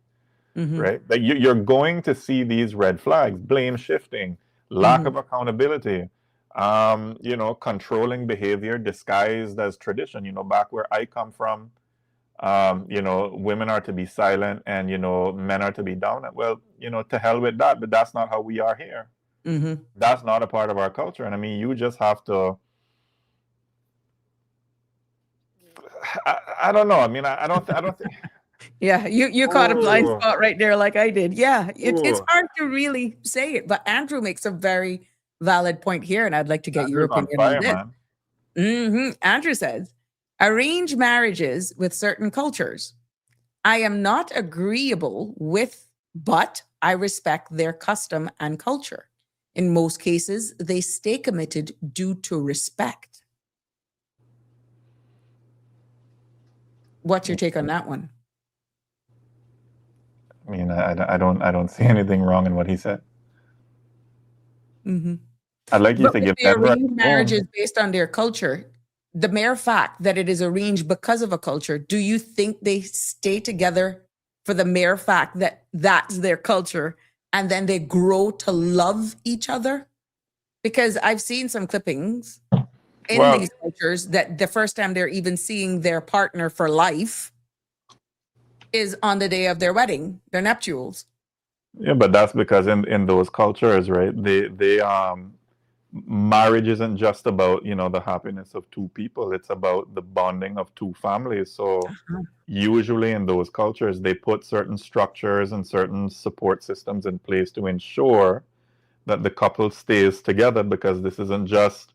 right? That you're going to see these red flags: blame shifting, lack of accountability, controlling behavior disguised as tradition. Back where I come from, women are to be silent and, men are to be down. Well, to hell with that, but that's not how we are here. That's not a part of our culture. And I mean, you just have to, I don't know. I mean, I don't think. Yeah, you caught a blind Ooh. spot right there, like I did. Yeah, it's Ooh. hard to really say it, but Andrew makes a very valid point here, and I'd like to get your Andrew's on opinion fire, on this. man. Andrew says, arrange marriages with certain cultures. I am not agreeable with, but I respect their custom and culture. In most cases, they stay committed due to respect. What's your take on that one? I mean, I don't see anything wrong in what he said. I'd like you But to if give they Denver. arrange marriages based on their culture, the mere fact that it is arranged because of a culture, do you think they stay together for the mere fact that that's their culture and then they grow to love each other? Because I've seen some clippings in these cultures that the first time they're even seeing their partner for life is on the day of their wedding, their nuptials. Yeah, but that's because in those cultures, right? They marriage isn't just about, the happiness of two people. It's about the bonding of two families. So usually in those cultures, they put certain structures and certain support systems in place to ensure that the couple stays together, because this isn't just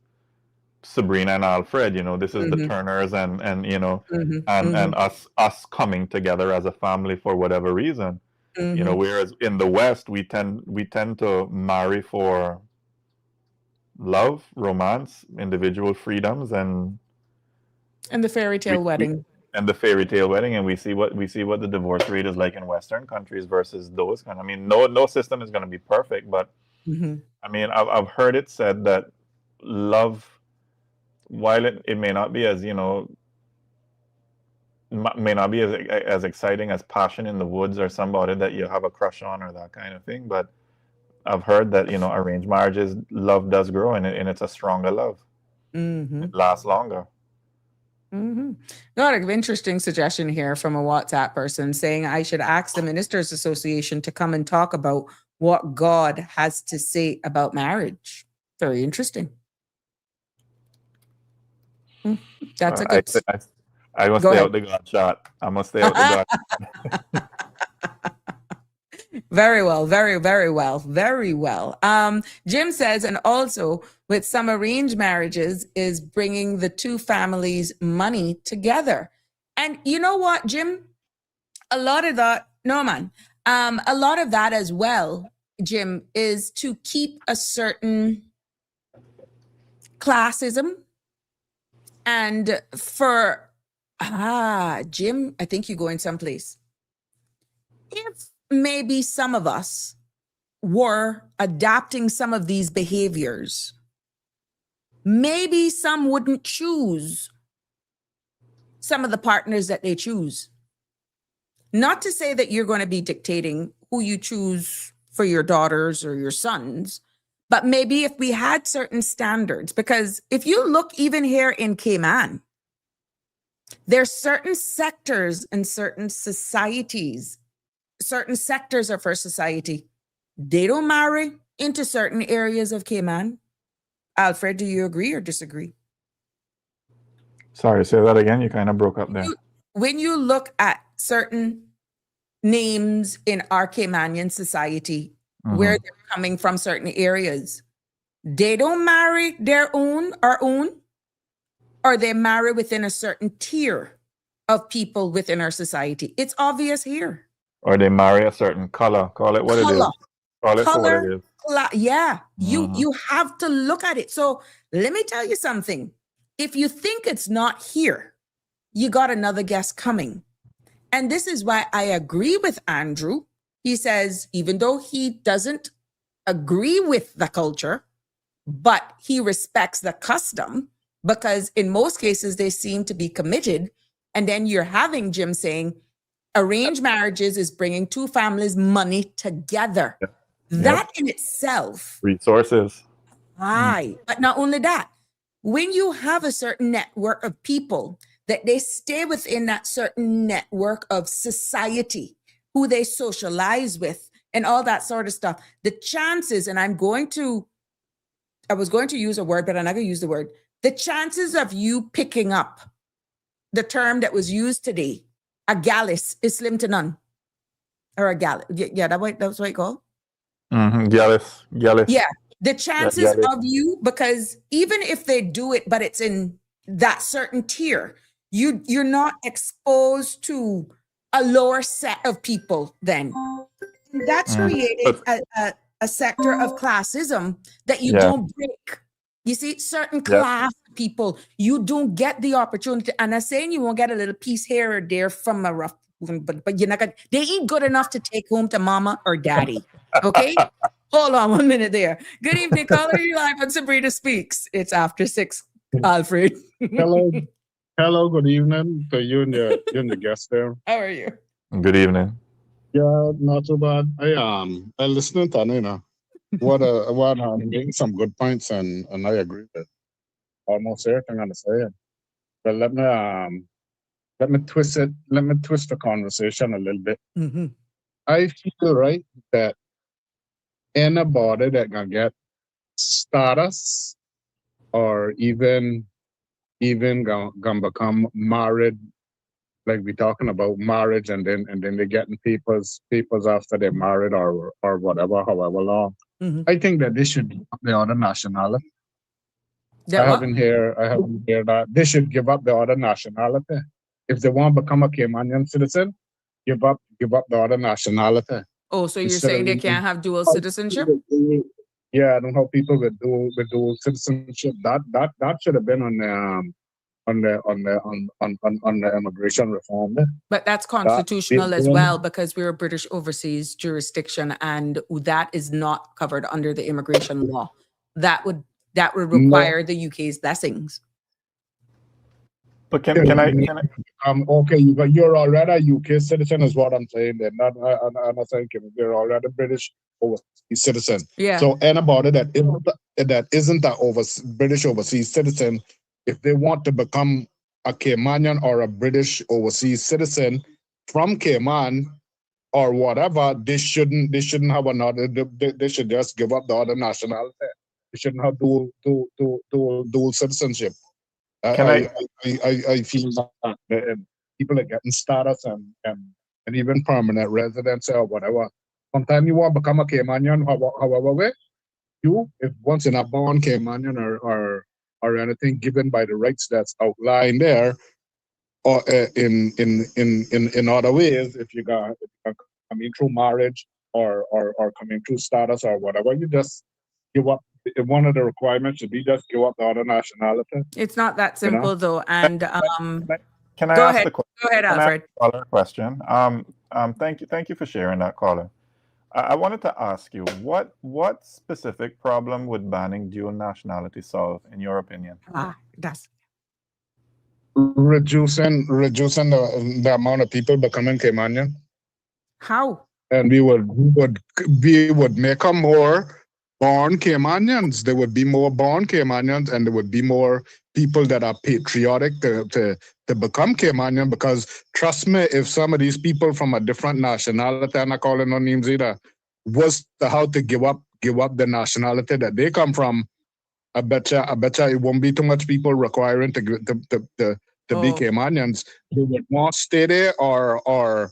Sabrina and Alfred, this is the Turners and us coming together as a family for whatever reason. Whereas in the West, we tend to marry for love, romance, individual freedoms, and the fairy tale wedding. And the fairy tale wedding, and we see what the divorce rate is like in Western countries versus those kind. I mean, no system is going to be perfect, but I mean, I've heard it said that love, while it may not be as may not be as exciting as passion in the woods or somebody that you have a crush on or that kind of thing, but I've heard that arranged marriages, love does grow, and it's a stronger love. It lasts longer. Got an interesting suggestion here from a WhatsApp person saying I should ask the Ministers Association to come and talk about what God has to say about marriage. Very interesting. That's a good. I must stay out the God shot. I must stay out the God. Very well, very, very well, very well. Jim says, and also with some arranged marriages is bringing the two families' money together. And you know what, Jim? A lot of that, no man, a lot of that as well, Jim, is to keep a certain classism. And for, Jim, I think you're going someplace. If maybe some of us were adapting some of these behaviors, maybe some wouldn't choose some of the partners that they choose. Not to say that you're going to be dictating who you choose for your daughters or your sons, but maybe if we had certain standards, because if you look even here in Cayman, there's certain sectors and certain societies, certain sectors of our society, they don't marry into certain areas of Cayman. Alfred, do you agree or disagree? Sorry, say that again. You kind of broke up there. When you look at certain names in our Caymanian society, where they're coming from certain areas, they don't marry their own, or they marry within a certain tier of people within our society. It's obvious here. Or they marry a certain color. Call it what it is. Call it for what it is. Yeah, you have to look at it. So let me tell you something. If you think it's not here, you got another guest coming. And this is why I agree with Andrew. He says, even though he doesn't agree with the culture, but he respects the custom, because in most cases they seem to be committed. And then you're having Jim saying arranged marriages is bringing two families money together. Yep. That in itself, Resources. right. But not only that, when you have a certain network of people that they stay within that certain network of society, who they socialize with and all that sort of stuff, the chances, and I was going to use a word, but I'm not going to use the word, the chances of you picking up the term that was used today, a gallus, is slim to none. Or a gallus. Yeah, that's what it's called. Gallus. Yeah. The chances Gallus. of you, because even if they do it, but it's in that certain tier, you're not exposed to a lower set of people then. That's created a sector of classism that you don't break. You see, certain class people, you don't get the opportunity. And I'm saying you won't get a little piece here or there from a rough, but you're not gonna, they ain't good enough to take home to mama or daddy. Okay? Hold on 1 minute there. Good evening, caller. You live on Sabrina Speaks. It's after 6, Alfred. Hello, good evening to you and the guest there. How are you? Good evening. Yeah, not too bad. I listening to Nina. What making some good points and I agree with almost everything I'm saying. But let me twist the conversation a little bit. Mm-hmm. I feel right that anybody that gonna get status or even gonna become married, like we talking about marriage, and then they're getting papers after they're married or whatever, however long. Mm-hmm. I think that they should give up the other nationality. I haven't heard that they should give up the other nationality. If they want to become a Caymanian citizen, give up the other nationality. Oh, so you're saying they can't have dual citizenship? Yeah, I don't know how people with dual citizenship. That should have been on the immigration reform. But that's constitutional as well, because we're a British overseas jurisdiction, and that is not covered under the immigration law. That would require the UK's blessings. But can I? Okay, you're already a UK citizen, is what I'm saying. Then I'm not saying you're already a British overseas citizen. Yeah. So anybody that isn't a British overseas citizen, if they want to become a Caymanian or a British overseas citizen from Cayman or whatever, they shouldn't have another. They should just give up the other nationality. They shouldn't have dual citizenship. I feel that people are getting status and even permanent residency or whatever. Sometimes you want to become a Caymanian, however way, if once you're not born Caymanian or anything given by the rights that's outlined there, or in other ways, if you got coming through marriage or coming through status or whatever, you just give up. One of the requirements should be just give up the other nationality. It's not that simple, though. And can I go ask ahead. the question? Go ahead, Alfred. Caller question. Thank you for sharing that, caller. I wanted to ask you, what specific problem would banning dual nationality solve, in your opinion? That's reducing the amount of people becoming Caymanian. how? And we would make them more born Caymanians. There would be more born Caymanians, and there would be more people that are patriotic to become Caymanian. Because trust me, if some of these people from a different nationality, I'm not calling no names either, was to how to give up the nationality that they come from, I bet you it won't be too much people requiring to be Caymanians. They would want to stay there or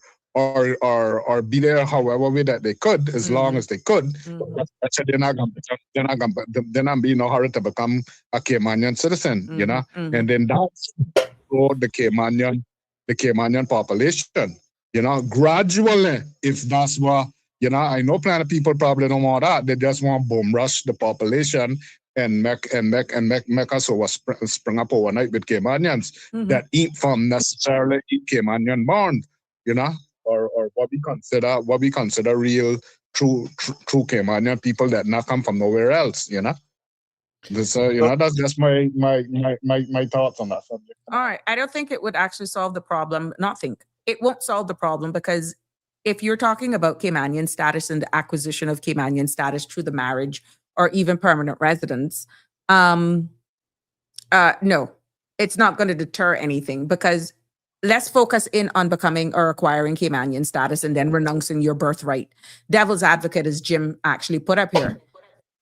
be there however way that they could, as long as they could. They're not be in no hurry to become a Caymanian citizen, you know. And then that's for the Caymanian population, you know, gradually. If that's what, you know, I know plenty of people probably don't want that. They just want boom rush the population and make us spring up overnight with Caymanians that ain't from necessarily Caymanian born, you know, or what we consider real true Caymanian people that not come from nowhere else, you know. This, that's just my thoughts on that subject. All right. I don't think it would actually solve the problem. It won't solve the problem, because if you're talking about Caymanian status and the acquisition of Caymanian status through the marriage or even permanent residence, no, it's not going to deter anything, because let's focus in on becoming or acquiring Caymanian status and then renouncing your birthright. Devil's advocate, as Jim actually put up here.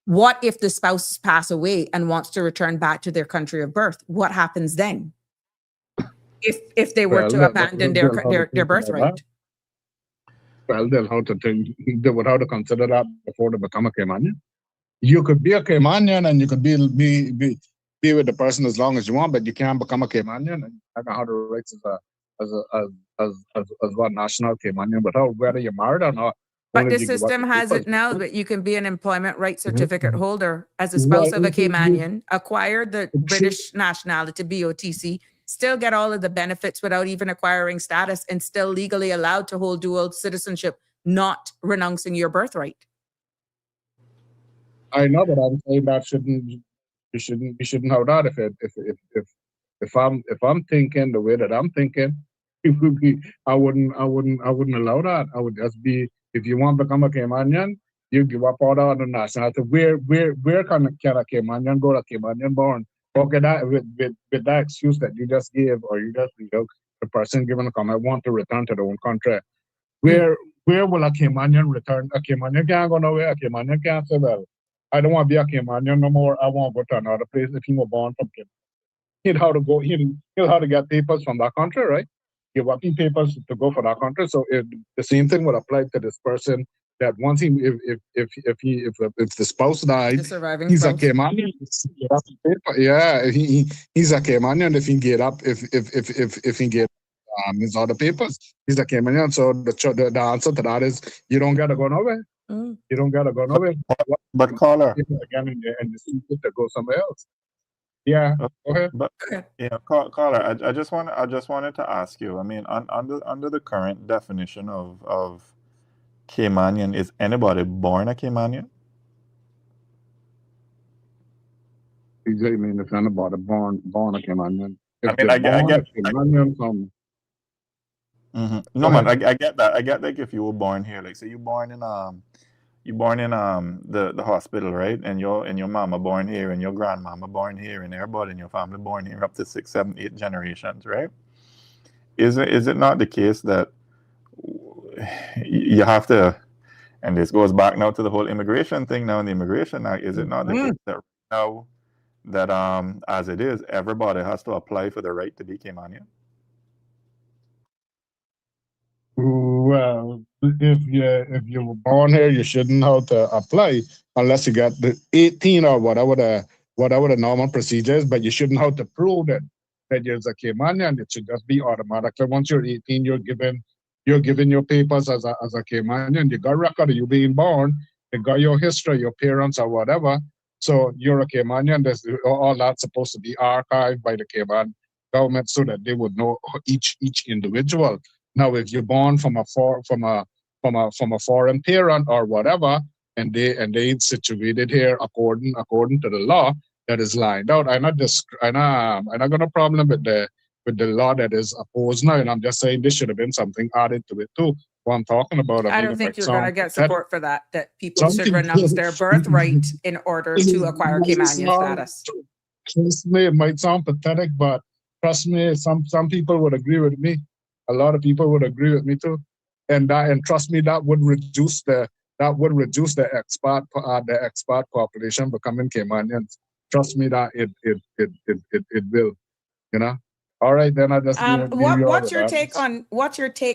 What if the spouse pass away and wants to return back to their country of birth? What happens then? If they were to abandon their birthright? Well, they'll have to think. They would have to consider that before they become a Caymanian. You could be a Caymanian and you could be with the person as long as you want, but you can't become a Caymanian. And I don't have the rights as one national Caymanian, without whether you're married or not. But the system has it now that you can be an employment right certificate holder as a spouse of a Caymanian, acquire the British nationality, BOTC, still get all of the benefits without even acquiring status, and still legally allowed to hold dual citizenship, not renouncing your birthright. I know, but I'm saying that you shouldn't have that. If I'm thinking the way that I'm thinking, I wouldn't allow that. I would just be, if you want to become a Caymanian, you give up all the other nationality. Where can a Caymanian go to Caymanian born? Okay, that with that excuse that you just gave, or you just, the person given a comment want to return to their own country. Where will a Caymanian return? A Caymanian can't go nowhere. A Caymanian can't say, well, I don't want to be a Caymanian no more. I want to go to another place. If he was born from Cayman, he'll have to get papers from that country, right? Give up his papers to go for that country. So the same thing would apply to this person. That once if the spouse died, he's spouse. a Caymanian. Yeah, he's a Caymanian if he get up if he get his other papers, he's a Caymanian. So the answer to that is you don't gotta go nowhere. You don't gotta go nowhere. But caller, again and you to go somewhere else. Yeah, go ahead. But caller, I just wanted to ask you. I mean, under the current definition of Caymanian, is anybody born a Caymanian? I mean, if anybody born a Caymanian. I get Caymanian from. No man, I get that. I get, like, if you were born here, like say you're born in the hospital, right? And your mama born here, and your grandmama born here, and everybody in your family born here up to 6, 7, 8 generations, right? Is it not the case that you have to, and this goes back now to the whole immigration thing now in the Immigration Act, is it not the case that now that as it is, everybody has to apply for the right to be Caymanian? Well, if you were born here, you shouldn't have to apply unless you got the 18 or whatever the normal procedure is. But you shouldn't have to prove that you're a Caymanian. It should just be automatically. Once you're 18, you're given your papers as a Caymanian. You got record of you being born. You got your history, your parents or whatever. So you're a Caymanian. All that's supposed to be archived by the Cayman government so that they would know each individual. Now, if you're born from a foreign parent or whatever, and they situated here according to the law that is lined out, I'm not gonna problem with the law that is opposed now, and I'm just saying this should have been something added to it too. What I'm talking about, I don't think you're gonna get support for that. That people should renounce their birthright in order to acquire Caymanian status. Trust me, it might sound pathetic, but trust me, some people would agree with me. A lot of people would agree with me too, and trust me, that would reduce the expat population becoming Caymanians. Trust me that it will, you know. All right, then I just what's your take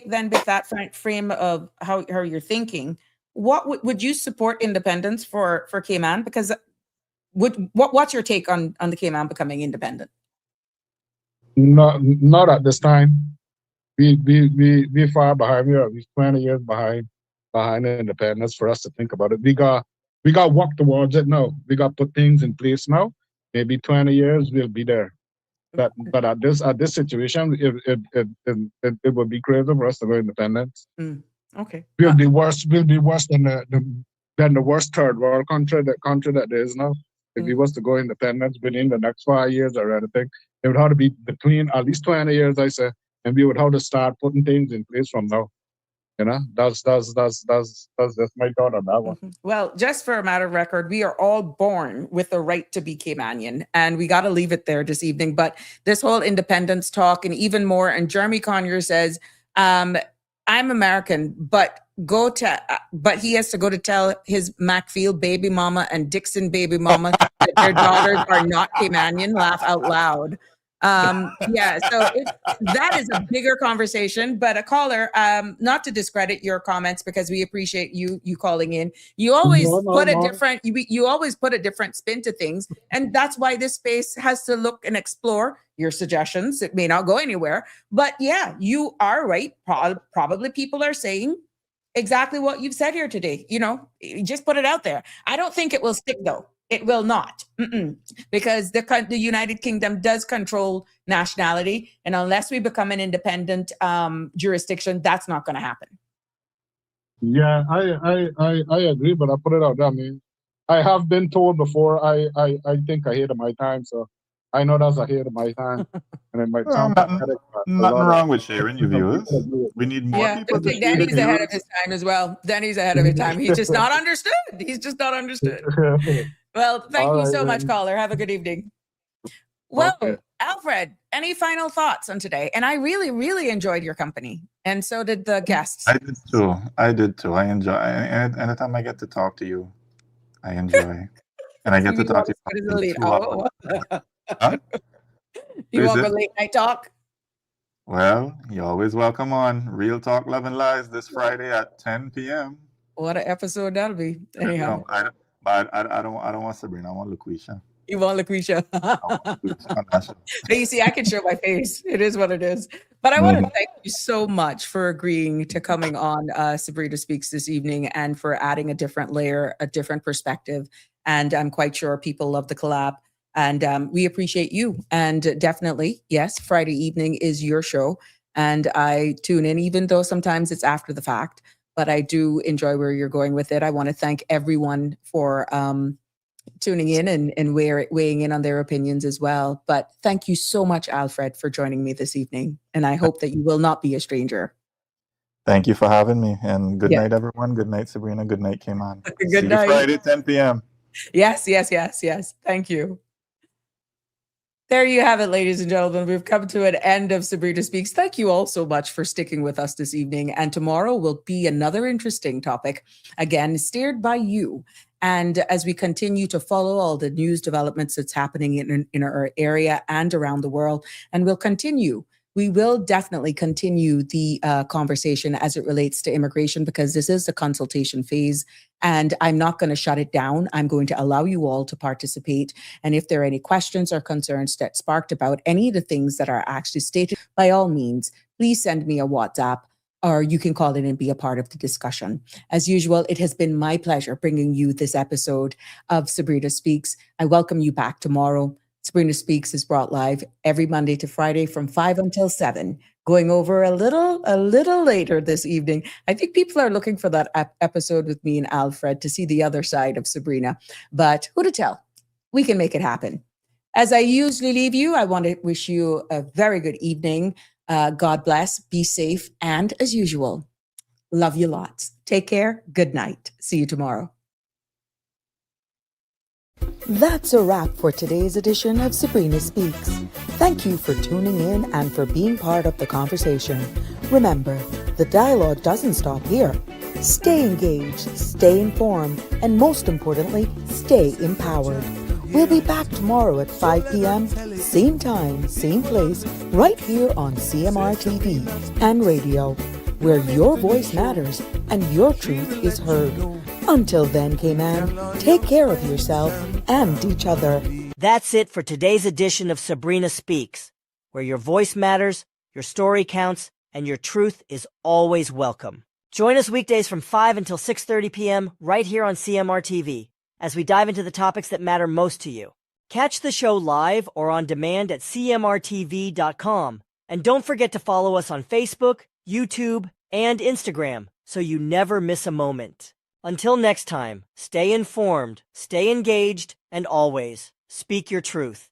then with that frame of how you're thinking? What would you support independence for Cayman? Because what's your take on the Cayman becoming independent? Not at this time. We far behind. We're 20 years behind independence for us to think about it. We got walk towards it now. We got put things in place now. Maybe 20 years we'll be there. But at this situation, it would be crazy for us to go independent. Okay. We'll be worse than the worst third world country that there is now. if we was to go independence within the next 5 years or anything, it would have to be between at least 20 years, I say, and we would have to start putting things in place from now. You know, that's just my thought on that one. Well, just for a matter of record, we are all born with the right to be Caymanian, and we got to leave it there this evening. But this whole independence talk, and even more, and Jeremy Conyer says, I'm American, but he has to go to tell his Macfield baby mama and Dixon baby mama that their daughters are not Caymanian. Laugh out loud. Yeah, so that is a bigger conversation. But a caller, not to discredit your comments, because we appreciate you calling in. You always you always put a different spin to things, and that's why this space has to look and explore your suggestions. It may not go anywhere, but yeah, you are right. Probably people are saying exactly what you've said here today. You know, just put it out there. I don't think it will stick, though. It will not, because the United Kingdom does control nationality, and unless we become an independent jurisdiction, that's not going to happen. Yeah, I agree, but I put it out there. I mean, I have been told before. I think ahead of my time, so I know that's ahead of my time, and it might sound nothing wrong with sharing your views. We need more people to share Danny's their ahead views. of his time as well. Danny's ahead of his time. He's just not understood. He's just not understood. Well, thank you so much, caller. Have a good evening. Well, okay. Alfred, any final thoughts on today? And I really, really enjoyed your company, and so did the guests. I did too. I enjoy. Anytime I get to talk to you, I enjoy, and I get to talk to you. You want a late night talk? Well, you're always welcome on Real Talk Love and Lies this Friday at 10 p.m. What an episode that'll be. Anyhow. But I don't want Sabrina. I want LaQuisha. You want LaQuisha? But you see, I can show my face. It is what it is. But I want to thank you so much for agreeing to coming on Sabrina Speaks this evening, and for adding a different layer, a different perspective. And I'm quite sure people love the collab. And we appreciate you. And definitely, yes, Friday evening is your show. And I tune in, even though sometimes it's after the fact. But I do enjoy where you're going with it. I want to thank everyone for tuning in and weighing in on their opinions as well. But thank you so much, Alfred, for joining me this evening. And I hope that you will not be a stranger. Thank you for having me. And good night, everyone. Good night, Sabrina. Good night, Cayman. Good night. Friday, 10 p.m. Yes. Thank you. There you have it, ladies and gentlemen. We've come to an end of Sabrina Speaks. Thank you all so much for sticking with us this evening. And tomorrow will be another interesting topic, again, steered by you. And as we continue to follow all the news developments that's happening in our area and around the world, and we will definitely continue the conversation as it relates to immigration, because this is the consultation phase, and I'm not going to shut it down. I'm going to allow you all to participate. And if there are any questions or concerns that sparked about any of the things that are actually stated, by all means, please send me a WhatsApp, or you can call in and be a part of the discussion. As usual, it has been my pleasure bringing you this episode of Sabrina Speaks. I welcome you back tomorrow. Sabrina Speaks is brought live every Monday to Friday from 5 until 7, going over a little later this evening. I think people are looking for that episode with me and Alfred to see the other side of Sabrina, but who to tell? We can make it happen. As I usually leave you, I want to wish you a very good evening. God bless, be safe, and as usual, love you lots. Take care. Good night. See you tomorrow. That's a wrap for today's edition of Sabrina Speaks. Thank you for tuning in and for being part of the conversation. Remember, the dialogue doesn't stop here. Stay engaged, stay informed, and most importantly, stay empowered. We'll be back tomorrow at 5 p.m., same time, same place, right here on CMR TV and radio, where your voice matters and your truth is heard. Until then, Cayman, take care of yourself and each other. That's it for today's edition of Sabrina Speaks, where your voice matters, your story counts, and your truth is always welcome. Join us weekdays from 5 until 6:30 p.m. right here on CMR TV as we dive into the topics that matter most to you. Catch the show live or on demand at cmrtv.com. And don't forget to follow us on Facebook, YouTube, and Instagram so you never miss a moment. Until next time, stay informed, stay engaged, And always, speak your truth.